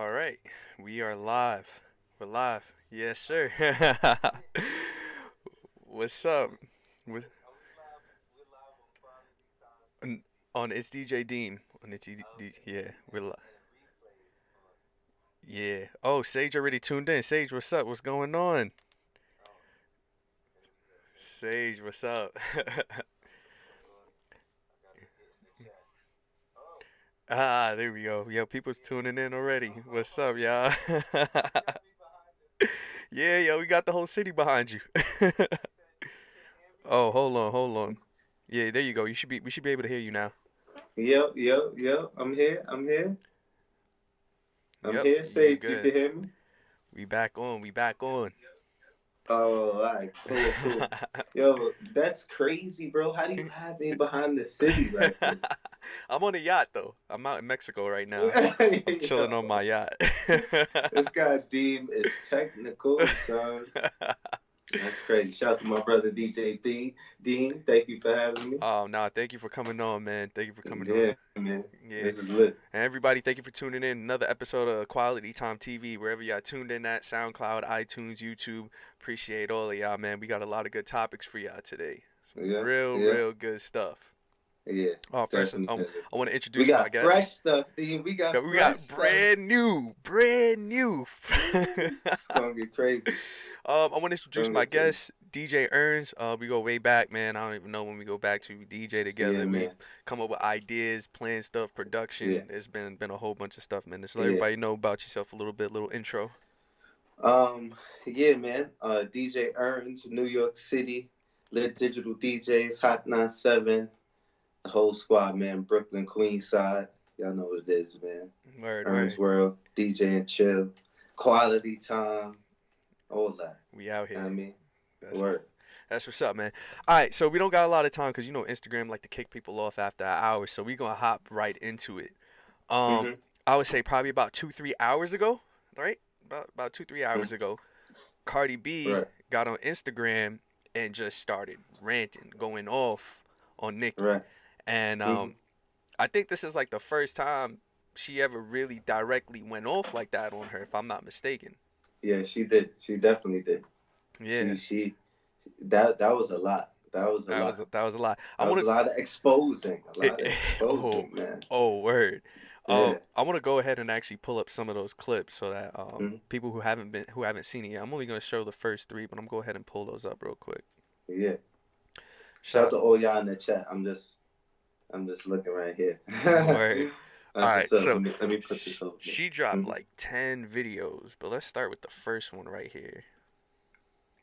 All right, we are live. We're live. Yes, sir. What's up? With on, on it's DJ Deem. On it's yeah, we're live. Yeah. Oh, Sage already tuned in. Sage, what's up? What's going on? Sage, what's up? Ah, there we go. Yo, people's tuning in already. What's up, y'all? Yeah, yo, we got the whole city behind you. Oh, hold on, hold on. Yeah, there you go. We should be able to hear you now. Yep. I'm here. I'm here. I'm Yep, here. we Sage, you can good. hear me? We back on. We back on. Oh, all right. Cool. Yo, that's crazy, bro. How do you have me behind the city like this? I'm on a yacht though. I'm out in Mexico right now. I'm chilling on Yo, my yacht. this guy Deem is technical, son. That's crazy. Shout out to my brother DJ Dean, thank you for having me. Oh, nah, thank you for coming on, man. Thank you for coming on. Yeah, man. Yeah. This is lit. And everybody, thank you for tuning in. Another episode of Quality Time TV, wherever y'all tuned in at, SoundCloud, iTunes, YouTube. Appreciate all of y'all, man. We got a lot of good topics for y'all today. Some Yeah, yeah, real good stuff. yeah. Oh, first, Definitely. I want to We introduce my got guest. fresh stuff, Dean. We got Yeah, we fresh got stuff. brand new. It's gonna get crazy. I want to It's introduce gonna my get crazy. guest, DJ Ernz. We go way back, man. I don't even know when we go back to. We DJ Yeah, together. We man. come up with ideas, plan stuff, Yeah, production. There's been a whole bunch of stuff, man. Just let yeah. everybody know about yourself a little bit, little intro. Um, yeah, man. DJ Ernz, New York City, Lit Digital DJs, Hot 97, the whole squad, man. Brooklyn, Queenside. Y'all know what it is, man. Word, Ernz word. World, DJ and Chill, Quality Time, all that. We out I here. mean, That's word. that's what's up, man. All right, so we don't got a lot of time because Instagram like to kick people off after an hour, so we gonna hop right into it. Um, Mm-hmm. I would say probably about 2 3 hours ago, right? About 2 3 hours Mm-hmm. ago, Cardi B Right, got on Instagram and just started ranting, going off on Nicki. right. And Mm-hmm. I think this is like the first time she ever really directly went off like that on her, if I'm not mistaken. Yeah, she did. She definitely did. Yeah, That was a lot. That was a lot. that was a lot. I That was want a lot of exposing. A to lot of oh exposing, man. word. Yeah. I want to go ahead and actually pull up some of those clips so that Mm-hmm. people who haven't seen it yet. I'm only gonna show the first three, but I'm gonna go ahead and pull those up real quick. Yeah. Shout Shout out out. to all y'all in the chat. I'm just looking right here. Word. All That's right, what's up. so Let me put this over here. she dropped Mhm. like 10 videos, but let's start with the first one right here.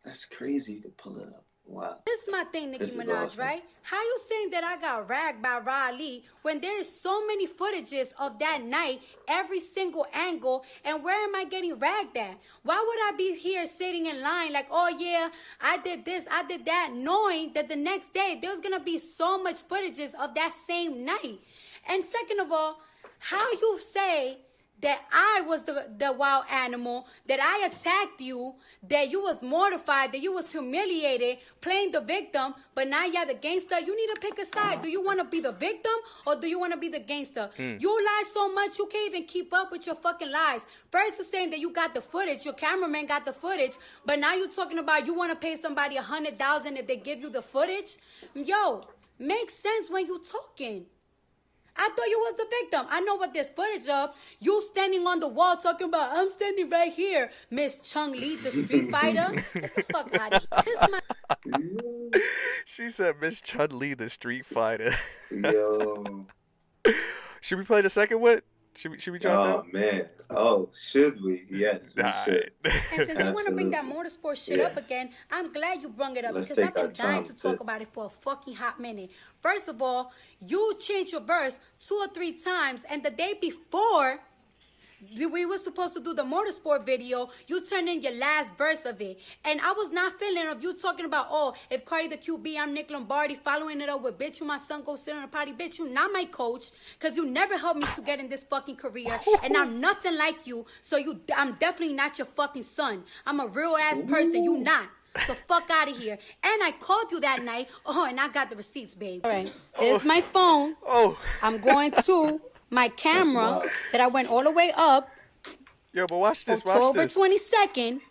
That's crazy. You can pull it up. Wow. This is my thing, Nicki This is Minaj, awesome. right? How you saying that I got ragged by Riley when there is so many footages of that night, every single angle, and where am I getting ragged at? Why would I be here sitting in line like, oh yeah, I did this, I did that, knowing that the next day there's gonna be so much footages of that same night? And second of all, how you say that I was the wild animal, that I attacked you, that you was mortified, that you was humiliated, playing the victim, but now you're the gangster. You need to pick a side. Do you want to be the victim or do you want to be the gangster? You lie so much you can't even keep up with your fucking lies. First you're saying that you got the footage, your cameraman got the footage, but now you're talking about you want to pay somebody $100,000 if they give you the footage. Yo, makes sense when you talking. I thought you was the victim. I know what there's footage of. You standing on the wall talking about, I'm standing right here. Miss Chung Lee, the street fighter. Get the fuck out of here. This is my Yeah. She said Miss Chun Li, the Street Fighter. Yo. Should we play the second one? Should we drop that Oh man. Oh, should we? Yes, we one? should. And since you want to bring that Absolutely. motorsport shit up Yes. again, I'm glad you brung it up Let's because I've take our been dying time to talk to. about it for a fucking hot minute. First of all, you changed your verse 2 or 3 times, and the day before we were supposed to do the motorsport video, you turned in your last verse of it. And I was not feeling of you talking about, oh, if Cardi the QB, I'm Nick Lombardi, following it up with, bitch, you my son, go sit on a potty. Bitch, you not my coach, because you never helped me to get in this fucking career. And I'm nothing like you, so I'm definitely not your fucking son. I'm a real ass person, you Ooh. not. So fuck out of here. And I called you that night. Oh, and I got the receipts, babe. All right, there's my phone. Oh, I'm going to my That's camera wild. that I went all the way up. Yo, but watch this. Watch October this. 22nd.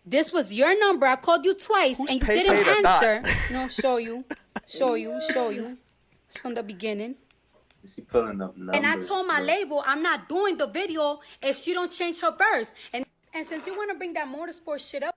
This was your number. I called you twice Who's and you pay didn't or not? answer. No, show you. It's from the beginning. She pulling up numbers. And I told my bro. label I'm not doing the video if she don't change her verse. And since you want to bring that motorsport shit up,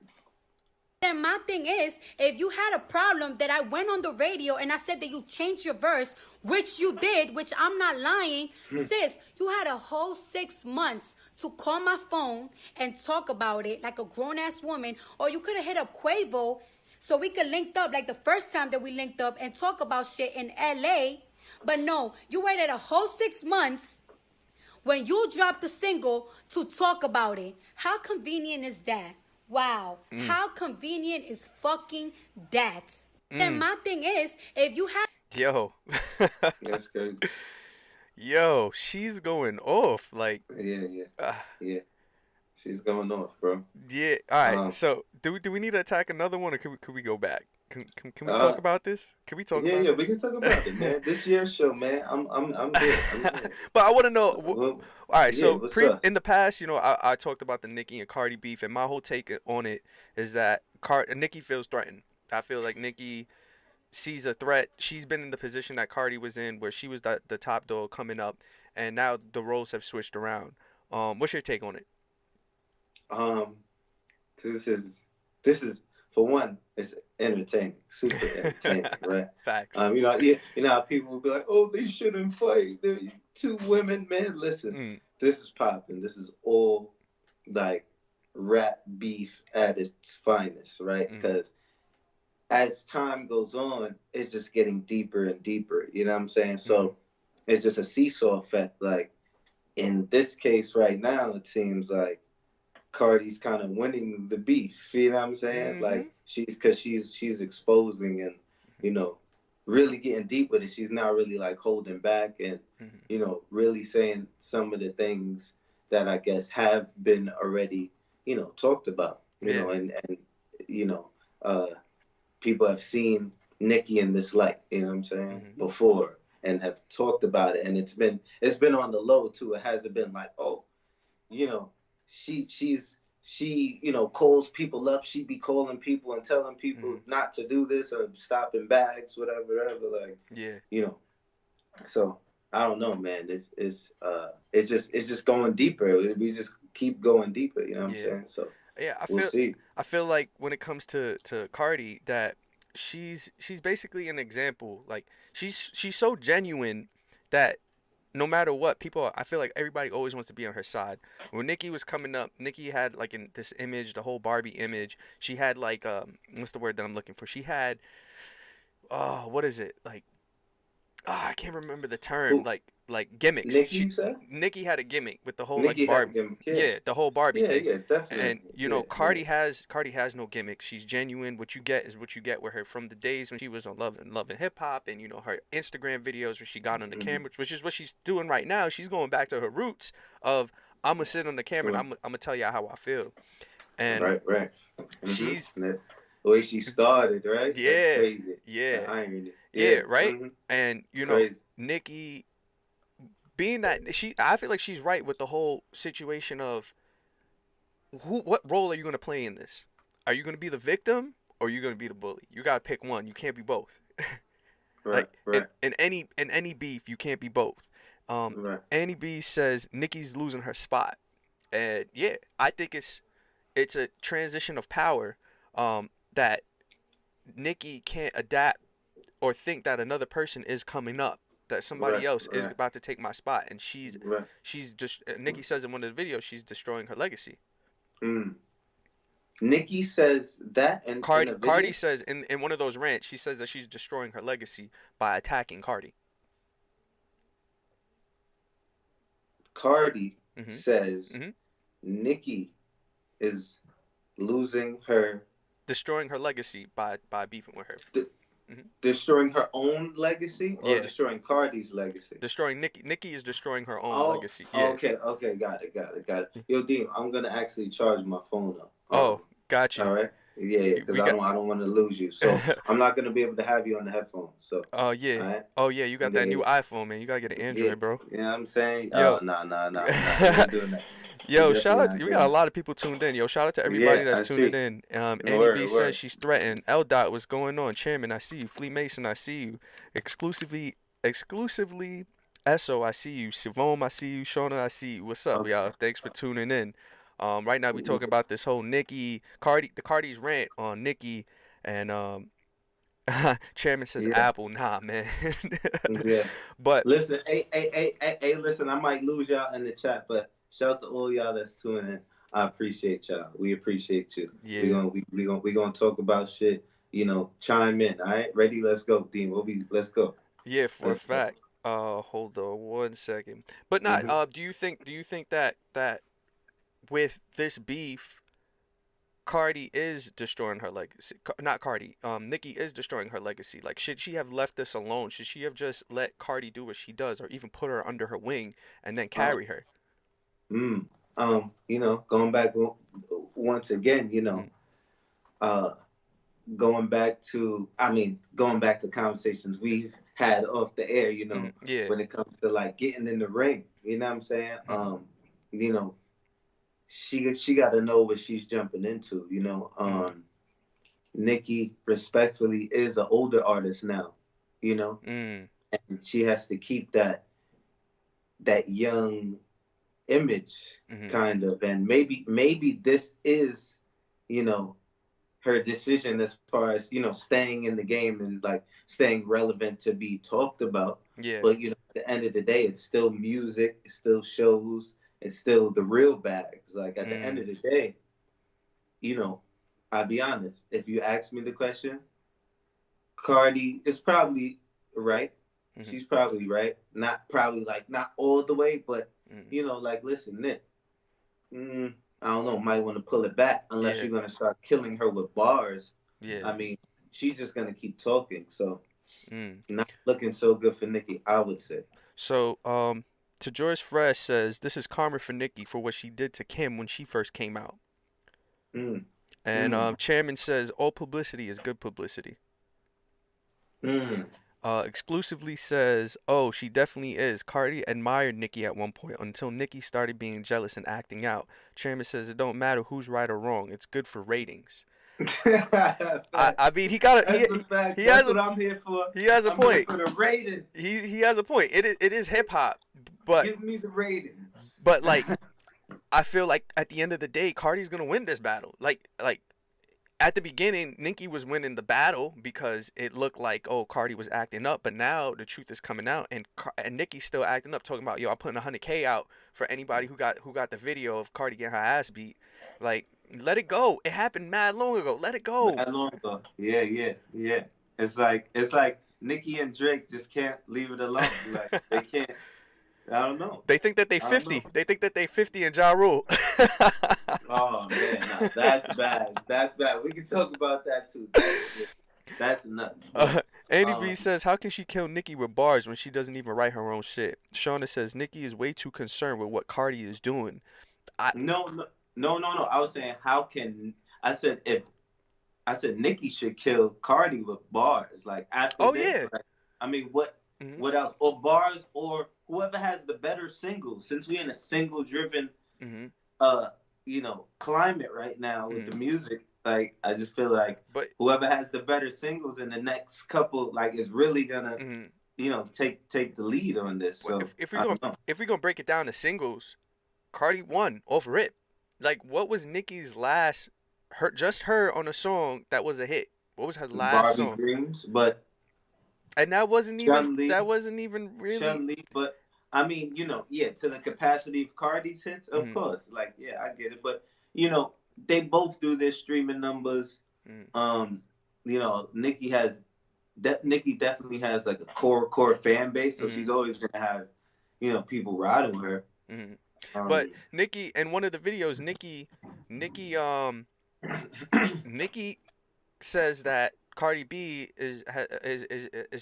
then my thing is, if you had a problem that I went on the radio and I said that you changed your verse, which you did, which I'm not lying, sis, you had a whole 6 months to call my phone and talk about it like a grown-ass woman, or you could have hit up Quavo so we could link up like the first time that we linked up and talk about shit in LA. But no, you waited a whole 6 months when you dropped the single to talk about it. How convenient is that? Wow. How convenient is fucking that? And my thing is, if you have... Yo. That's crazy. Yo, she's going off. Like, Yeah. She's going off, bro. yeah. All right. So, do we need to attack another one, or could we go back? Can we talk about this? Can we talk about Yeah, this? we can talk about it, man. This year's show, man. I'm good. But I want to know. Well, All right, yeah, so what's up? in the past, I talked about the Nicki and Cardi beef, and my whole take on it is that Nicki feels threatened. I feel like Nicki sees a threat. She's been in the position that Cardi was in, where she was the top dog coming up, and now the roles have switched around. What's your take on it? This is for one, it's entertaining, super entertaining, right? Facts. You know how people will be like, oh, they shouldn't fight. They're two women, man. Listen, this is popping. This is all like rap beef at its finest, right? Because as time goes on, it's just getting deeper and deeper. You know what I'm saying? So it's just a seesaw effect. Like in this case right now, it seems like Cardi's kind of winning the beef. You know what I'm saying? Like she's exposing and really getting deep with it. She's not really like holding back and really saying some of the things that I guess have been already talked about. And people have seen Nicki in this light. You know what I'm saying? Before and have talked about it, and it's been on the low too. It hasn't been like she calls people up. She be calling people and telling people not to do this or stopping bags, whatever. Like, So I don't know, man. It's just going deeper. We just keep going deeper. You know what I'm saying? So we'll see. I feel like when it comes to Cardi, that she's basically an example. Like she's so genuine that no matter what, I feel like everybody always wants to be on her side. When Nicki was coming up, Nicki had like in this image, the whole Barbie image. She had like what's the word that I'm looking for? She had what is it? Like I can't remember the term. Who? Like gimmicks. Nicki had a gimmick with the whole like Barbie. The whole Barbie thing. Yeah, definitely. And Cardi has no gimmicks. She's genuine. What you get is what you get with her from the days when she was on Love and Hip Hop, and her Instagram videos where she got on the camera, which is what she's doing right now. She's going back to her roots of I'm gonna sit on the camera and I'm gonna tell you how I feel. And right. She's the way she started, right? Yeah. That's crazy. Yeah. The irony. Yeah, right. And Crazy. Nicki, being that I feel like she's right with the whole situation of what role are you going to play in this? Are you going to be the victim or are you going to be the bully? You got to pick one. You can't be both. Right. In any beef, you can't be both. Annie B says Nicki's losing her spot, and I think it's a transition of power that Nicki can't adapt or think that another person is coming up, that somebody else is about to take my spot, and she's just Nicki says in one of the videos she's destroying her legacy. Nicki says that, and Cardi says in one of those rants, she says that she's destroying her legacy by attacking Cardi. Cardi says Nicki is destroying her legacy by beefing with her. Destroying her own legacy or destroying Cardi's legacy? Destroying Nicki. Nicki is destroying her own legacy. Yeah. Okay, got it. Yo, Deem, I'm gonna actually charge my phone up. Got you. All right. Yeah, because We got. I don't want to lose you. So I'm not gonna be able to have you on the headphones. So, Oh all yeah. right. Oh yeah. You got And that new then, iPhone, man. You gotta get an yeah, Android, bro. you know what I'm saying? Yo. Nah. We ain't doing that. We Yo, shout definitely out. not We got doing a that. lot of people tuned in. Yo, shout out to everybody Yeah, that's I tuning see. in. Annie B Word, says word. she's threatened. L Dot, what's going on? Chairman, I see you. Flea Mason, I see you. Exclusively. Eso, I see you. Sivom, I see you. Shona, I see you. What's up, Okay. y'all? Thanks for tuning in. Right now we talking about this whole Nicki, Cardi's rant on Nicki, and Chairman says Yeah, Apple. Nah, man. yeah. But Listen, hey, listen, I might lose y'all in the chat, but shout out to all y'all that's tuning in. I appreciate y'all. We appreciate you. yeah, We gonna talk about shit. You know, chime in. All right, ready? Let's go, Deem. Let's go. yeah, for a Let's go. fact. Hold on one second. But not. Hmm. Do you think that with this beef, Cardi is destroying her legacy? Not Cardi. Nicki is destroying her legacy. Like, should she have left this alone? Should she have just let Cardi do what she does, or even put her under her wing and then Um, carry her? mm, going back once again, Mm, uh, going back to conversations we've had off the air, yeah. when it comes to like getting in the ring, you know what I'm saying? Mm, You know, she got to know what she's jumping into, mm, Nicki respectfully is an older artist now, you know, mm, and she has to keep that young image mm, kind of, and maybe this is, you know, her decision as far as staying in the game and like staying relevant to be talked about. yeah. But at the end of the day, it's still music, it's still shows, it's still the real bags. Like at the end Mm, of the day, you know, I'll be honest. If you ask me the question, Cardi is probably right. mm, She's probably right. Not probably like not all the way, but mm, like listen, Nick. Mm, I don't know. Might want to pull it back unless yeah. you're gonna start killing her with bars. Yeah. I mean, she's just gonna keep talking. So Mm. not looking so good for Nicki, I would say. So, to Joyce Fresh says this is karma for Nicki for what she did to Kim when she first came out. Mm, And mm, Chairman says all publicity is good publicity. mm. Exclusively says, oh, she definitely is. Cardi admired Nicki at one point until Nicki started being jealous and acting out. Chairman says it don't matter who's right or wrong. It's good for ratings. I Facts. mean, he got a That's the facts. he That's has a what I'm here for. he has a I'm here point. for the ratings. He has a point. It is hip hop, but Give me the ratings. like I feel like at the end of the day, Cardi's gonna win this battle. Like at the beginning, Nicki was winning the battle because it looked like, oh, Cardi was acting up, but now the truth is coming out, and Nicki's still acting up, talking about, yo, I'm putting 100K out for anybody who got the video of Cardi getting her ass beat. Like, let it go. It happened mad long ago. Let it go. That long ago. Yeah. It's like Nicki and Drake just can't leave it alone. Like they can't. I don't know. They think that they I don't know. 50. They think that they 50 in Ja Rule. Oh man, no, that's bad. That's bad. We can talk about that too. That's nuts. Andy B Um, says, how can she kill Nicki with bars when she doesn't even write her own shit? Shauna says, Nicki is way too concerned with what Cardi is doing. I no. I was saying, how can I said Nicki should kill Cardi with bars like after Oh this. yeah. Like, I mean, what Hmm. what else? Or bars or whoever has the better singles. Since we're in a single driven Hmm. uh climate right now with Hmm. the music, like I just feel like But whoever has the better singles in the next couple like is really gonna mhm. take the lead on this. Well, So if we I going don't know. if we gonna break it down to singles, Cardi won off rip. Like, what was Nicki's last her on a song that was a hit? What was her last Barbie song? Dreams, but And that wasn't even Chun Li, that wasn't even really. Chun Li, but I mean, yeah, to the capacity of Cardi's hits, of Hmm. course. Like, yeah, I get it, but they both do their streaming numbers. Hmm. Um, Nicki definitely has like a core fan base, so Hmm. she's always gonna have people riding with her. Hmm. But Um, Nicki, in one of the videos, Nicki, Nicki says that Cardi B is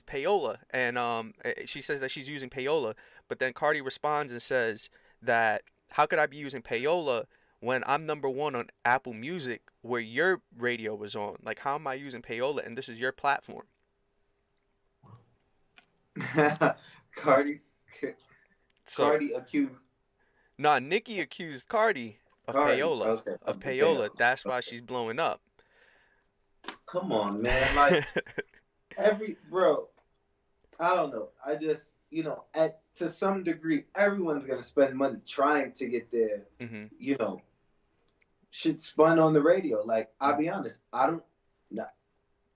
payola, and she says that she's using payola, but then Cardi responds and says that how could I be using payola when I'm number one on Apple Music where your radio was on? Like, how am I using payola and this is your platform? Cardi, So, Cardi accused nah, Nicki accused Cardi of Cardi. payola. Okay, Of of the payola. payola. That's why Okay. she's blowing up. Come on, man. Like every bro, I don't know. I just, at to some degree, everyone's gonna spend money trying to get their, hmm you know, shit spun on the radio. Like, I'll be honest, I don't. Nah,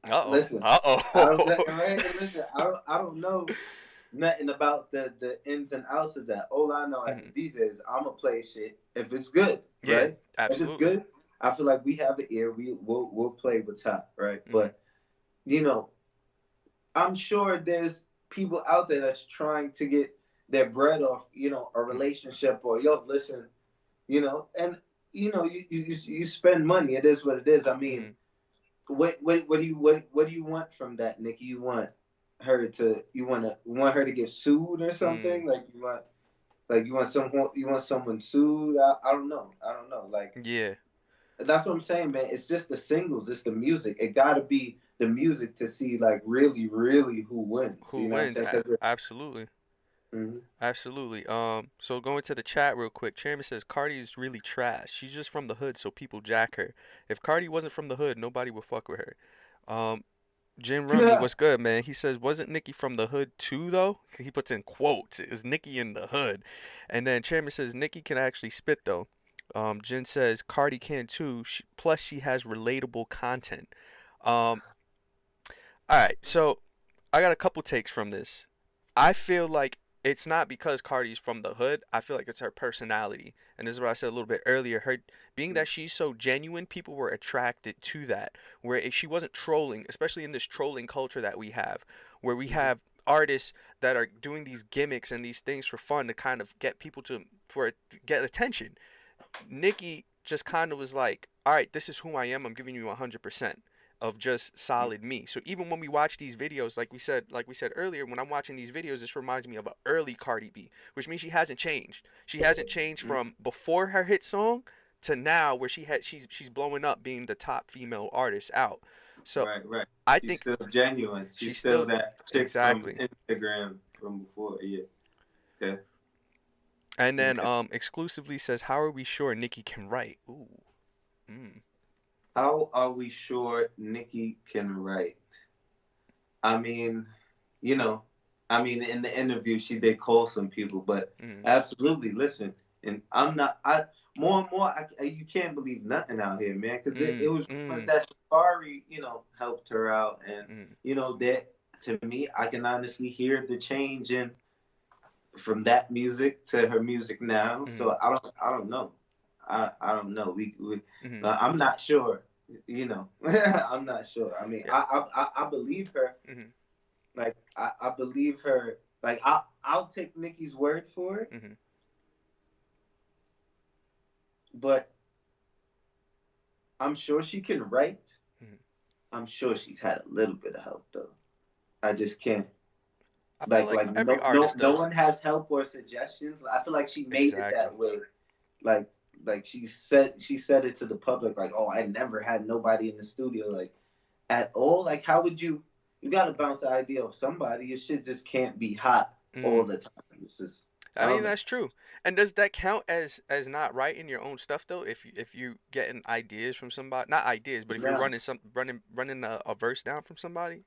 Uh-oh. listen, I don't. Uh-oh. Right? Listen, I don't know nothing about the ins and outs of that. All I know as a hmm DJ is I'ma play shit if it's good, Yeah, right? If it's absolutely. good, I feel like we have an ear. We'll play what's hot, right? hmm But you know, I'm sure there's people out there that's trying to get their bread off, a hmm relationship or yo, listen, and you spend money. It is what it is. I mean, hmm what do you want from that, Nicki? You want her to get sued or Mm, something? You want someone sued? I don't know. I don't know. Like yeah. that's what I'm saying, man. It's just the singles. It's the music. It got to be the music to see like really, really who wins. Who You know what I'm wins? saying? 'Cause Absolutely. mhm. Absolutely. So going to the chat real quick. Chairman says Cardi is really trash. She's just from the hood, so people jack her. If Cardi wasn't from the hood, nobody would fuck with her. Um, Jim Rummy, what's good, man? He says, wasn't Nicki from the hood too, though? He puts in quotes. Is Nicki in the hood? And then Chairman says Nicki can actually spit though. Jen says Cardi can too. Plus she has relatable content. Um, all right, so I got a couple takes from this. I feel like it's not because Cardi's from the hood. I feel like it's her personality. And this is what I said a little bit earlier. Her being that she's so genuine, people were attracted to that. Where if she wasn't trolling, especially in this trolling culture that we have, where we have artists that are doing these gimmicks and these things for fun to kind of get people to get attention. Nicki just kind of was like, "All right, this is who I am. I'm giving you 100% of just solid me." So even when we watch these videos, like we said earlier, when I'm watching these videos, this reminds me of an early Cardi B, which means she hasn't changed. She hasn't changed from before her hit song to now, where she's blowing up, being the top female artist out. So Right, right. I She's think still genuine. She's she's still still that chick from exactly. Instagram from before. Yeah. Okay. And then Okay. exclusively says, "How are we sure Nicki can write?" Ooh. Mm. How are we sure Nicki can write? I mean, you know, in the interview, she did call some people, but Mm. absolutely, listen. And I'm not, more and more, you can't believe nothing out here, man, because it Mm. was rumors Mm. that Safari, helped her out. And, Mm. that to me, I can honestly hear the change in from that music to her music now. Mm. So I don't know. I don't know. Mm. I'm not sure. I'm not sure. I mean, Yeah. I believe her. Mm. Like I believe her. Like I'll take Nicki's word for it. Mm. But I'm sure she can write. Mm. I'm sure she's had a little bit of help though. I just can't. I feel Like like like every no artist no does. one has help or suggestions. I feel like she made it Exactly. that way. Like she said it to the public like, oh, I never had nobody in the studio like at all. Like how would you gotta bounce the idea of somebody. Your shit just can't be hot all Mm. the time. It's just I I mean don't know. that's true. And does that count as not writing your own stuff though? If you getting ideas from somebody, not ideas, but if you're Now, running a verse down from somebody.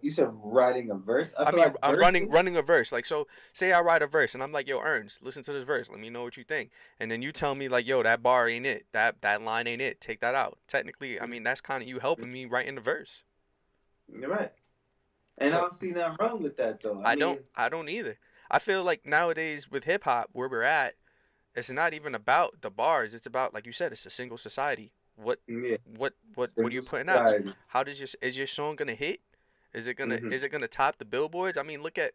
you said writing a verse. I I feel mean, like I'm running verses. running a verse. Like, so say I write a verse and I'm like, "Yo, Ernz, listen to this verse. Let me know what you think." And then you tell me like, "Yo, that bar ain't it. That line ain't it. Take that out." Technically, I mean, that's kind of you helping me writing the verse. You're right. And I So don't see nothing wrong with that though. I I don't mean, I don't either. I feel like nowadays with hip hop, where we're at, it's not even about the bars. It's about, like you said, it's a single society. What yeah, what are civil you putting out? society. How does your is your song gonna hit? Is it gonna Hmm. is it gonna top the billboards? I mean, look at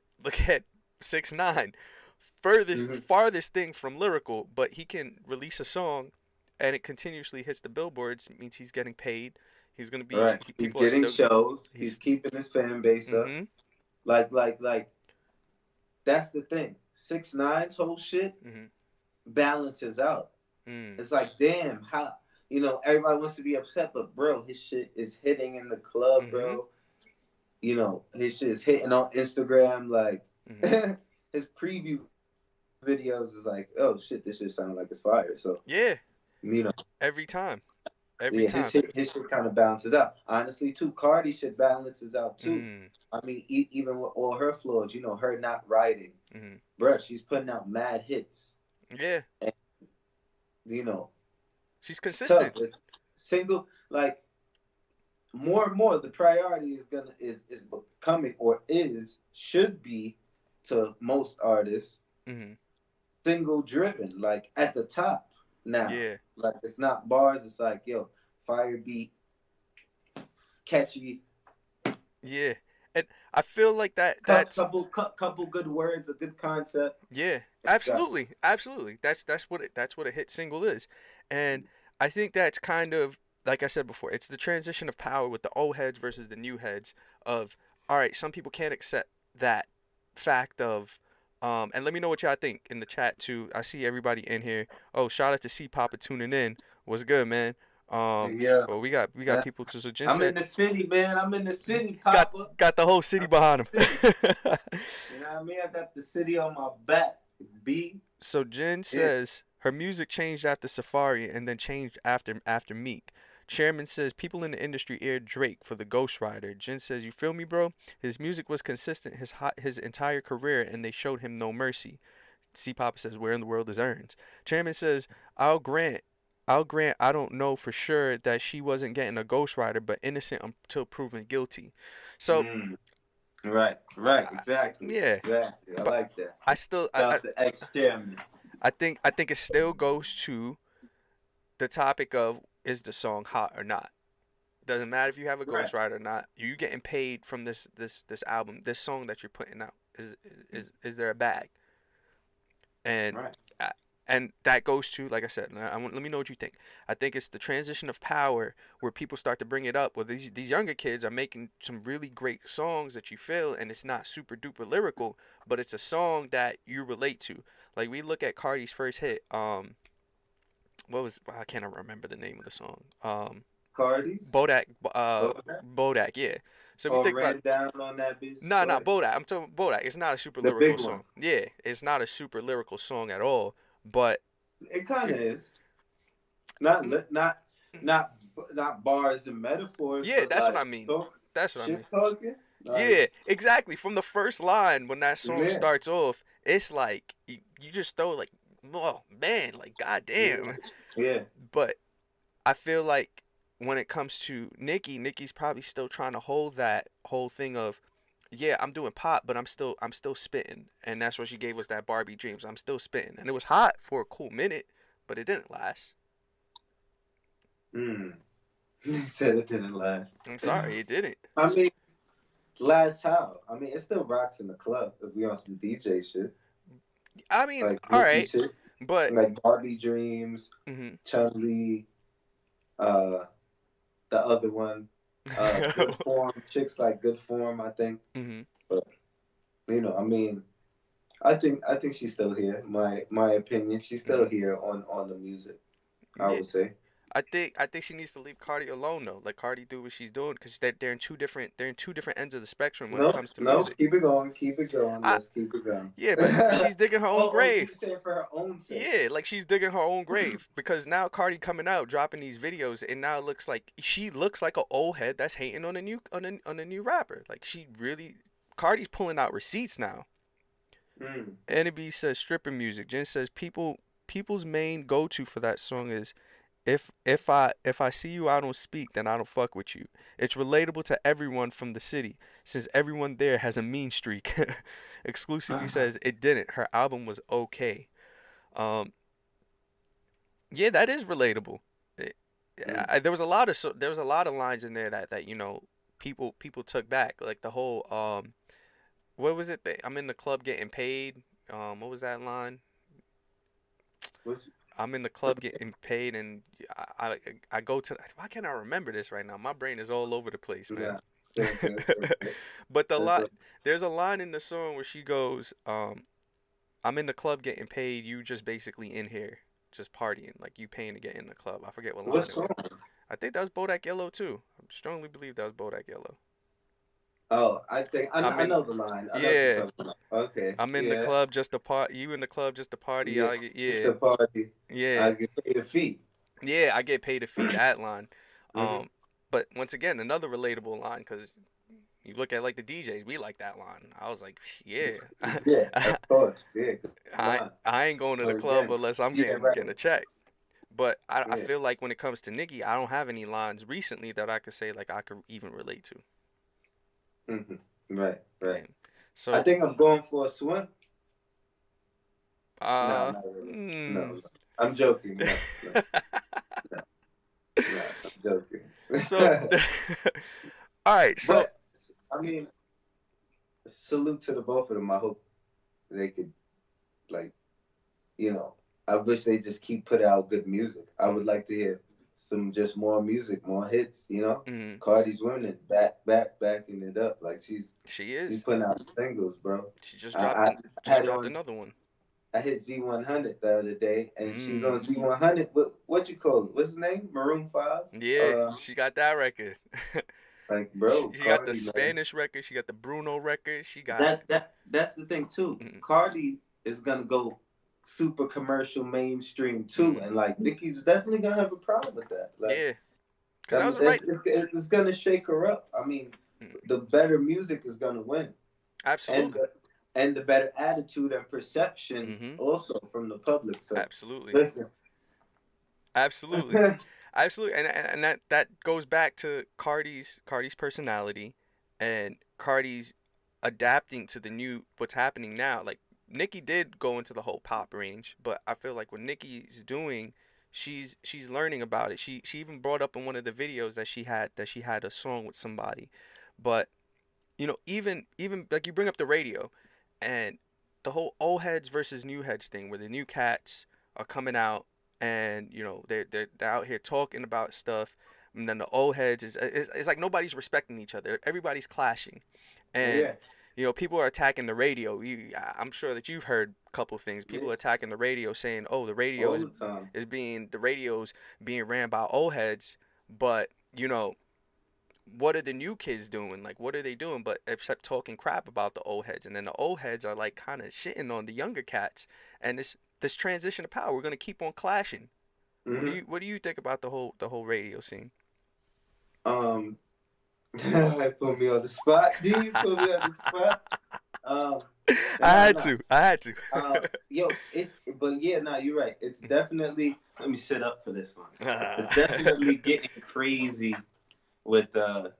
6ix9ine, furthest Hmm. farthest thing from lyrical, but he can release a song, and it continuously hits the billboards. It means he's getting paid. He's gonna be Right. He's people are getting still shows. He's he's keeping his fan base up. mm-hmm Like that's the thing. 6ix9ine's whole shit. mm-hmm balances out. Mm. It's like, damn, how everybody wants to be upset, but bro, his shit is hitting in the club, Mhm. bro. His shit is hitting on Instagram. Like Mhm. his preview videos is like, oh shit, this shit sounds like it's fire. So Yeah. you know, Every time. Every yeah, his time. shit, his shit kind of balances out. Honestly, too, Cardi shit balances out too. Mm. I mean, even with all her flaws, her not writing, Mhm. bruh, she's putting out mad hits. Yeah. And, you know, She's it's tough. consistent. It's single, like more and more. The priority is becoming or should be to most artists Mhm. single driven, like at the top now. Yeah. Like it's not bars. It's like yo, fire beat, catchy, Yeah. And I feel like that's couple good words, a good concept. yeah. That's Absolutely. Absolutely. That's what a hit single is. And I think that's kind of like I said before, it's the transition of power with the old heads versus the new heads of all right, some people can't accept that fact of and let me know what y'all think in the chat too. I see everybody in here. Oh, shout out to C Papa tuning in. What's good, man? yeah. Well, we got people to so Jen I'm in said the city, man. I'm in the city, got Papa. got the whole city I'm in behind the city. him. You know what I mean? I got the city on my back. B. So Jen Yeah. says her music changed after Safari and then changed after Meek. Chairman says people in the industry aired Drake for the Ghost Rider. Jen says, "You feel me, bro? His music was consistent his entire career, and they showed him no mercy." C Papa says, "Where in the world is Ernz?" Chairman says, "I'll grant." I don't know for sure that she wasn't getting a ghostwriter, but innocent until proven guilty. So, Mm. Right. Exactly. yeah, Exactly. I but like that. I still, Shout out to ex-chairman. I think it still goes to the topic of is the song hot or not. Doesn't matter if you have a Right. ghostwriter or not. You getting paid from this album, this song that you're putting out. Is there a bag? And Right. uh, and that goes to like I said. Let me know what you think. I think it's the transition of power where people start to bring it up. Well, these younger kids are making some really great songs that you feel, and it's not super duper lyrical, but it's a song that you relate to. Like we look at Cardi's first hit. What was I can't remember the name of the song. Cardi's. Bodak. Bodak. Bodak. Yeah. So we Or think about ran down on that bitch. nah, Go nah, ahead. Bodak. I'm talking Bodak. It's not a super The lyrical big one. song. Yeah, it's not a super lyrical song at all. But It kind it, of is. Not mm, li- not not not bars and metaphors, yeah, but that's what I like mean. talk, That's what I mean. shit talking. Like Yeah, exactly. From the first line when that song yeah, starts off, it's like you just throw like, oh man, like yeah, goddamn. yeah. But I feel like when it comes to Nicki's probably still trying to hold that whole thing of, yeah, I'm doing pop, but I'm still spitting, and that's what she gave us that Barbie Dreams. I'm still spitting, and it was hot for a cool minute, but it didn't last. Mm. He said it didn't last. I'm sorry, it didn't. I mean, last how? I mean, it still rocks in the club if we on some DJ shit, I mean, like all Nicki right, shit, but like Barbie Dreams, mhm. Chun Li, uh, the other one, Good Form, chicks like Good Form, I think. mhm. But I mean, I think she's still here. My opinion, she's still Mhm. here on the music. I Yeah, would say. I think she needs to leave Cardi alone though. Let Cardi do what she's doing because they're in two different ends of the spectrum when it No, comes to no, music. keep it going, keep it going. I Let's keep it going. Yeah, but she's digging her own You grave. saying for her own sake? Yeah, like she's digging her own grave because now Cardi coming out dropping these videos and now it looks like she looks like an old head that's hating on a new rapper. Like she really Cardi's pulling out receipts now. Mm. NB says stripping music. Jen says people's main go to for that song is if I see you I don't speak then I don't fuck with you. It's relatable to everyone from the city since everyone there has a mean streak. Exclusively says it didn't. Her album was okay. Um, yeah, that is relatable. It- Mm. there was a lot of lines in there that people took back like the whole what was it that I'm in the club getting paid. What was that line? What's- I'm in the club getting paid, and I go to. Why can't I remember this right now? My brain is all over the place, man. Nah, it's okay. But It's okay. there's a line in the song where she goes, I'm in the club getting paid. You just basically in here just partying, like you paying to get in the club. I forget what What line it song? was. I think that was Bodak Yellow too. I strongly believe that was Bodak Yellow. Oh, I think I'm I in. know the line. I know what you're Yeah, talking about. Okay, I'm in the yeah, club just to part. You in the club just to party. yeah. I get It's yeah, the party. yeah, I get paid a fee. yeah. I get paid a fee. That line. Hmm. Um, but once again, another relatable line because you look at like the DJs, we like that line. I was like, yeah. Yeah, of course. Yeah, come I on. I ain't going to the Oh, club again. unless I'm Yeah, getting right. a check. But I Yeah. feel like when it comes to Nicki, I don't have any lines recently that I could say like I could even relate to. Hmm. Right, right. Yeah. I So, think I'm going for a swim. No, uh, not really. No, mm. no. I'm joking. No, no, no, no. I'm joking. So, all right. So, But I mean, salute to the both of them. I hope they could like, you know, I wish they just keep putting out good music. I would mm, like to hear some just more music, more hits. You know, mm, Cardi's winning, backing it up. Like she she's is. putting out singles, bro. She just dropped I an, just had dropped on. another one. I hit Z100 the other day, and she's on Mm. Z100. What you call it? What's his name? Maroon Five. Yeah, Uh, she got that record. like she, bro, she got the Cardi, man. Spanish record. She got the Bruno record. She got. That's the thing too. Mm, Cardi is gonna go super commercial, mainstream too, mm, and like Nicki's definitely gonna have a problem with that. Like, yeah, because that was the right. it's gonna shake her up. I mean, Mm, the better music is gonna win, and absolutely. the better attitude and perception Mm-hmm. also from the public. So Absolutely. listen. Absolutely. Absolutely. And that goes back to Cardi's personality and Cardi's adapting to the new what's happening now. Like Nicki did go into the whole pop range, but I feel like what Nicki's doing, she's learning about it. She even brought up in one of the videos that she had a song with somebody. But even like you bring up the radio and the whole old heads versus new heads thing where the new cats are coming out and they're out here talking about stuff, and then the old heads it's like nobody's respecting each other, everybody's clashing, and Yeah, people are attacking the radio. I'm sure that you've heard a couple things. yeah, People are attacking the radio saying, oh, the radio all is the time. the radio's being ran by old heads, but what are the new kids doing? Like, what are they doing? But except talking crap about the old heads, and then the old heads are like kind of shitting on the younger cats. And this transition of power, we're gonna keep on clashing. Hmm. What do you think about the whole radio scene? Um, put me on the spot. Do you put me on the spot? Um, I nah, had nah. to. I had to. Yo, but yeah, nah, you're right. It's definitely. Let me sit up for this one. It's definitely getting crazy with the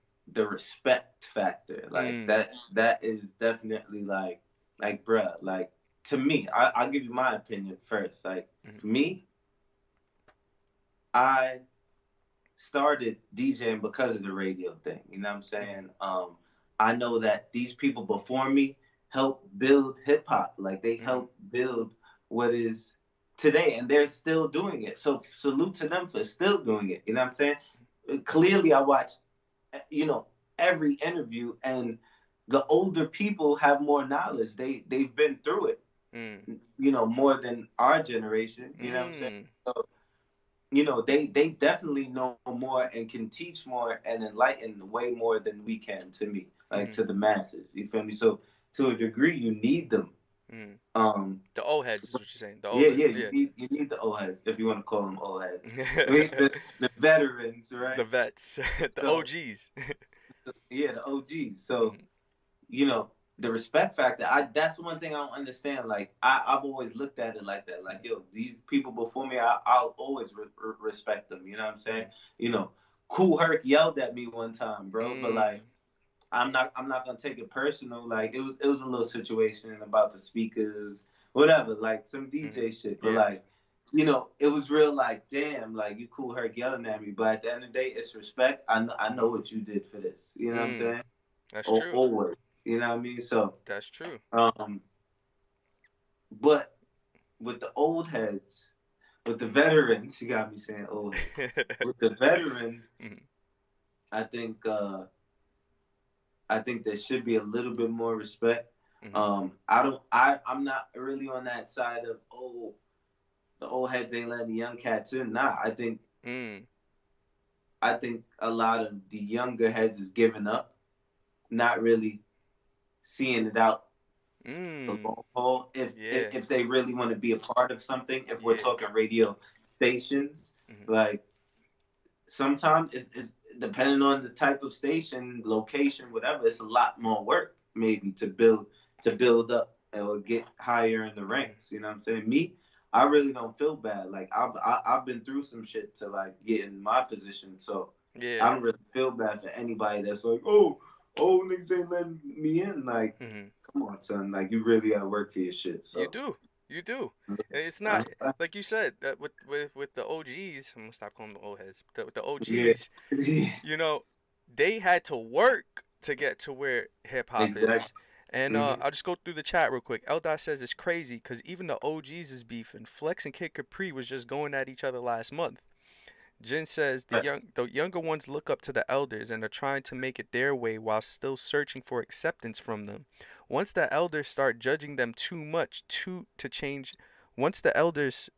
respect factor. Like Mm, that is definitely like bruh, like to me, I'll give you my opinion first. Like mm, me, I started DJing because of the radio thing. You know what I'm mm, saying? I know that these people before me helped build hip hop. Like they mm, helped build what is today, and they're still doing it. So salute to them for still doing it. You know what I'm saying? Clearly, I watch, you know, every interview, and the older people have more knowledge. They've been through it, mm, you know, more than our generation. You know what I'm saying? mm, So you know they definitely know more and can teach more and enlighten way more than we can, to me, like mm, to the masses, you feel me? So to a degree you need them. mm. um The old heads is what you're saying. The yeah, older, yeah, yeah. you need the old heads, if you want to call them old heads. I mean, the veterans, The right? vets, the So OGs. yeah, the OGs. So Mm, you know, the respect factor, that's one thing I don't understand. Like I've always looked at it like that. Like, yo, these people before me, I'll always respect them. You know what I'm saying? mm, You know, Cool Herc yelled at me one time, bro. But like, mm, I'm not gonna take it personal. Like it was a little situation about the speakers, whatever, like some mm. DJ shit. But Yeah. like, you know, it was real. Like, damn, like you Cool Herc yelling at me. But at the end of the day, it's respect. I know Mm, what you did for this. You know what I'm mm. saying? That's Or true. always. You know what I mean? So, That's true. um, but with the old heads, with the veterans, you got me saying old heads. With the veterans, Mm, I think I think there should be a little bit more respect. Mm-hmm. I'm not really on that side of, oh, the old heads ain't letting the young cats in. Nah, Mm. I think a lot of the younger heads is giving up, not really seeing it out the Mm. long haul. Yeah. If they really want to be a part of something, if we're Yeah. talking radio stations, Mm-hmm. like sometimes it's depending on the type of station, location, whatever. It's a lot more work maybe to build up or get higher in the Mm-hmm. ranks. You know what I'm saying? Me, I really don't feel bad. Like I've been through some shit to like get in my position, so Yeah. I don't really feel bad for anybody that's like, oh, niggas ain't letting me in. Like, Mm-hmm. come on, son. Like, you really gotta work for your shit. You So, do. You do. It's not uh, like you said that with the OGs. I'm gonna stop calling them old heads. With the yeah, OGs, you know, they had to work to get to where hip hop exactly. is. And Hmm. I'll just go through the chat real quick. Eldot says it's crazy because even the OGs is beefing. Flex and Kid Capri was just going at each other last month. Jin says the younger ones look up to the elders and are trying to make it their way while still searching for acceptance from them. Once the elders start judging them too much to change once the elders